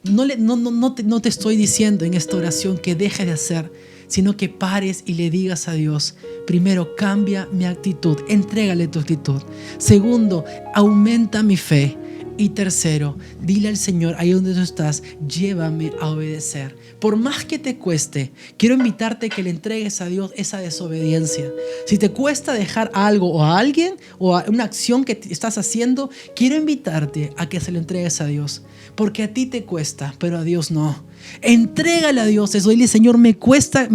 No te estoy diciendo en esta oración que dejes de hacer, sino que pares y le digas a Dios: primero, cambia mi actitud, entrégale tu actitud. Segundo, aumenta mi fe. Y tercero, dile al Señor, ahí donde tú estás: llévame a obedecer. Por más que te cueste, quiero invitarte a que le entregues a Dios esa desobediencia. Si te cuesta dejar algo o a alguien o a una acción que estás haciendo, quiero invitarte a que se lo entregues a Dios. Porque a ti te cuesta, pero a Dios no. Entrégale a Dios eso. Dile: Señor, me cuesta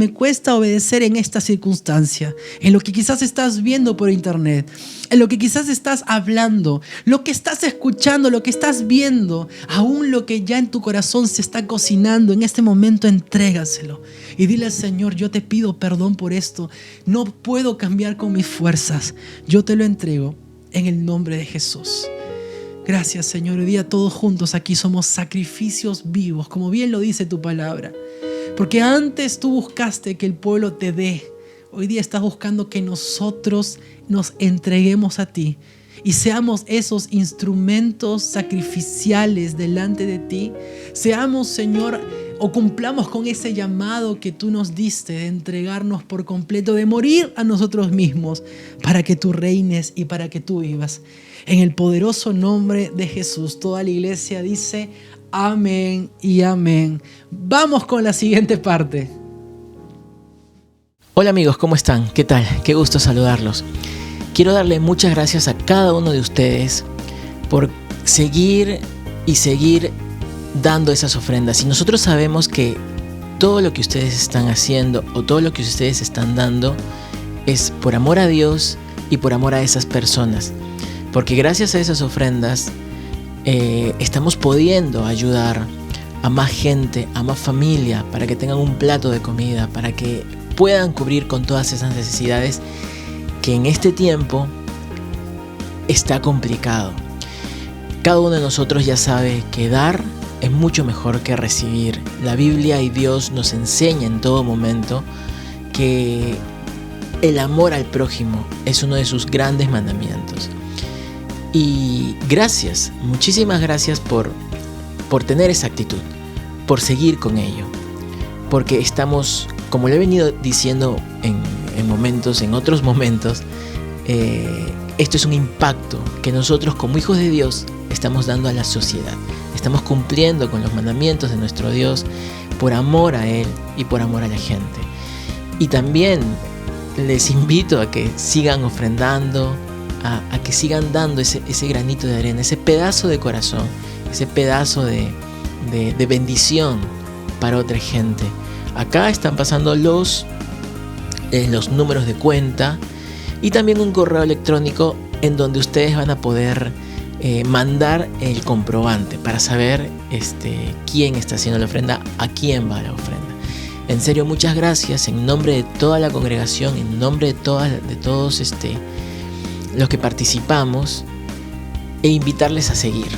obedecer en esta circunstancia, en lo que quizás estás viendo por internet, en lo que quizás estás hablando, lo que estás escuchando, lo que estás viendo, aún lo que ya en tu corazón se está cocinando. En este momento entrégaselo y dile al Señor: yo te pido perdón por esto, no puedo cambiar con mis fuerzas, yo te lo entrego en el nombre de Jesús. Gracias, Señor. Hoy día todos juntos aquí somos sacrificios vivos, como bien lo dice tu palabra. Porque antes tú buscaste que el pueblo te dé. Hoy día estás buscando que nosotros nos entreguemos a ti y seamos esos instrumentos sacrificiales delante de ti. Seamos, Señor, o cumplamos con ese llamado que tú nos diste de entregarnos por completo, de morir a nosotros mismos para que tú reines y para que tú vivas. En el poderoso nombre de Jesús, toda la iglesia dice amén y amén. Vamos con la siguiente parte. Hola amigos, ¿cómo están? ¿Qué tal? Qué gusto saludarlos. Quiero darle muchas gracias a cada uno de ustedes por seguir dando esas ofrendas. Y nosotros sabemos que todo lo que ustedes están haciendo o todo lo que ustedes están dando es por amor a Dios y por amor a esas personas. Porque gracias a esas ofrendas estamos pudiendo ayudar a más gente, a más familia, para que tengan un plato de comida, para que puedan cubrir con todas esas necesidades que en este tiempo está complicado. Cada uno de nosotros ya sabe que dar es mucho mejor que recibir. La Biblia y Dios nos enseña en todo momento que el amor al prójimo es uno de sus grandes mandamientos. Y gracias, muchísimas gracias por tener esa actitud, por seguir con ello. Porque estamos, como le he venido diciendo en otros momentos, esto es un impacto que nosotros como hijos de Dios estamos dando a la sociedad. Estamos cumpliendo con los mandamientos de nuestro Dios por amor a Él y por amor a la gente. Y también les invito a que sigan ofrendando, a que sigan dando ese granito de arena, ese pedazo de corazón, ese pedazo de bendición para otra gente. Acá están pasando los números de cuenta y también un correo electrónico en donde ustedes van a poder mandar el comprobante para saber quién está haciendo la ofrenda, a quién va la ofrenda. En serio, muchas gracias en nombre de toda la congregación, en nombre de todos los que participamos, e invitarles a seguir.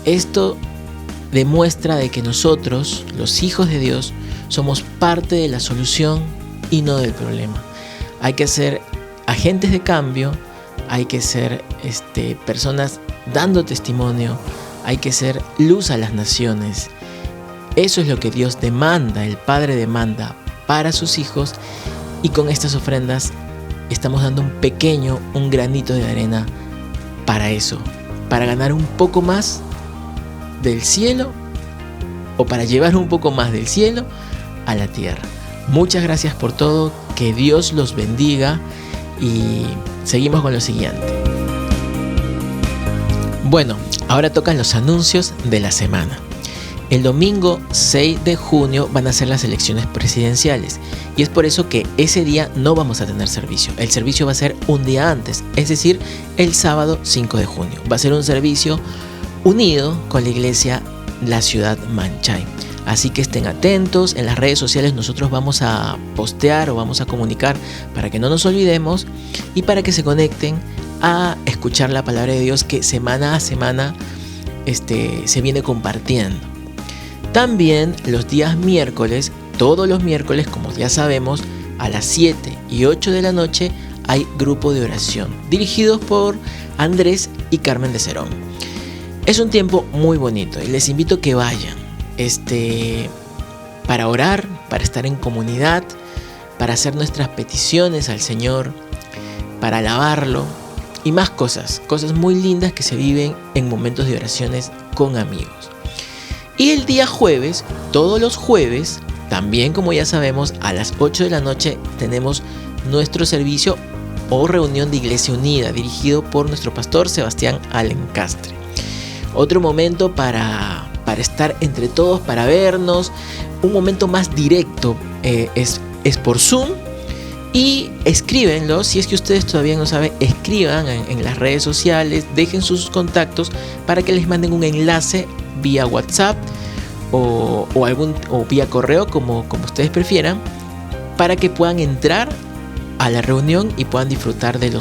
Esto demuestra de que nosotros, los hijos de Dios, somos parte de la solución y no del problema. Hay que ser agentes de cambio, hay que ser personas dando testimonio, hay que ser luz a las naciones. Eso es lo que Dios demanda, el Padre demanda para sus hijos, y con estas ofrendas estamos dando un granito de arena para eso, para ganar un poco más del cielo, o para llevar un poco más del cielo a la tierra. Muchas gracias por todo, que Dios los bendiga, y seguimos con lo siguiente. Bueno, ahora tocan los anuncios de la semana. El domingo 6 de junio van a ser las elecciones presidenciales, y es por eso que ese día no vamos a tener servicio. El servicio va a ser un día antes, es decir, el sábado 5 de junio. Va a ser un servicio unido con la iglesia La Ciudad Manchay. Así que estén atentos, en las redes sociales nosotros vamos a postear o vamos a comunicar para que no nos olvidemos y para que se conecten a escuchar la palabra de Dios que semana a semana se viene compartiendo. También los días miércoles, todos los miércoles, como ya sabemos, a las 7 y 8 de la noche hay grupo de oración dirigidos por Andrés y Carmen de Cerón. Es un tiempo muy bonito y les invito a que vayan para orar, para estar en comunidad, para hacer nuestras peticiones al Señor, para alabarlo y más cosas muy lindas que se viven en momentos de oraciones con amigos. Y el día jueves, todos los jueves, también como ya sabemos, a las 8 de la noche tenemos nuestro servicio o reunión de Iglesia Unida, dirigido por nuestro pastor Sebastián Alencastre. Otro momento para estar entre todos, para vernos, un momento más directo es por Zoom. Y escríbenlo, si es que ustedes todavía no saben, escriban en las redes sociales, dejen sus contactos para que les manden un enlace vía WhatsApp o vía correo, como ustedes prefieran, para que puedan entrar a la reunión y puedan disfrutar del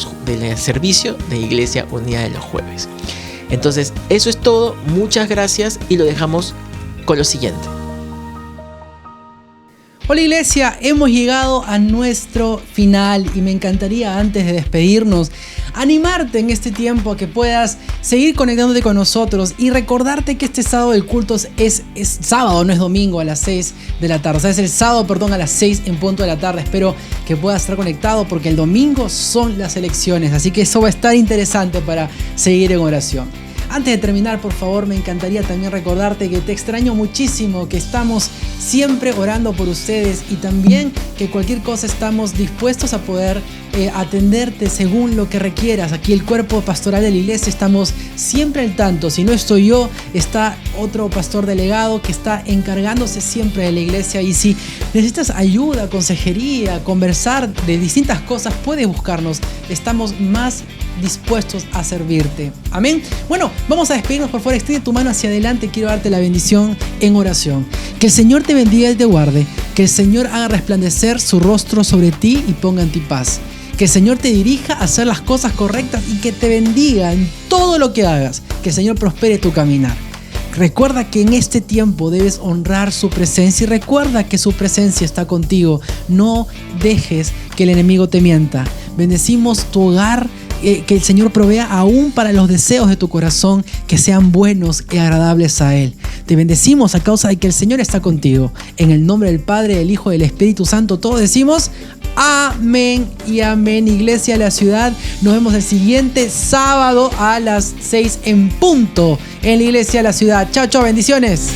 servicio de Iglesia Unida de los jueves. Entonces, eso es todo, muchas gracias y lo dejamos con lo siguiente. Hola iglesia, hemos llegado a nuestro final y me encantaría, antes de despedirnos, animarte en este tiempo a que puedas seguir conectándote con nosotros y recordarte que este sábado el culto es sábado, no es domingo, a las 6 de la tarde. O sea, es el sábado, a las 6 en punto de la tarde. Espero que puedas estar conectado porque el domingo son las elecciones, así que eso va a estar interesante para seguir en oración. Antes de terminar, por favor, me encantaría también recordarte que te extraño muchísimo, que estamos siempre orando por ustedes y también que cualquier cosa estamos dispuestos a poder atenderte según lo que requieras. Aquí el cuerpo pastoral de la iglesia estamos siempre al tanto. Si no estoy yo, está otro pastor delegado que está encargándose siempre de la iglesia, y si necesitas ayuda, consejería, conversar de distintas cosas, puedes buscarnos. Estamos más dispuestos a servirte. Amén. Bueno, vamos a despedirnos. Por favor, extiende tu mano hacia adelante. Quiero darte la bendición en oración. Que el Señor te bendiga y te guarde. Que el Señor haga resplandecer su rostro sobre ti y ponga en ti paz. Que el Señor te dirija a hacer las cosas correctas y que te bendiga en todo lo que hagas. Que el Señor prospere tu caminar. Recuerda que en este tiempo debes honrar su presencia y recuerda que su presencia está contigo. No dejes que el enemigo te mienta. Bendecimos tu hogar. Que el Señor provea aún para los deseos de tu corazón, que sean buenos y agradables a Él. Te bendecimos a causa de que el Señor está contigo. En el nombre del Padre, del Hijo y del Espíritu Santo, todos decimos amén y amén. Iglesia de la Ciudad, nos vemos el siguiente sábado a las 6 en punto en la Iglesia de la Ciudad. Chao, chao, bendiciones.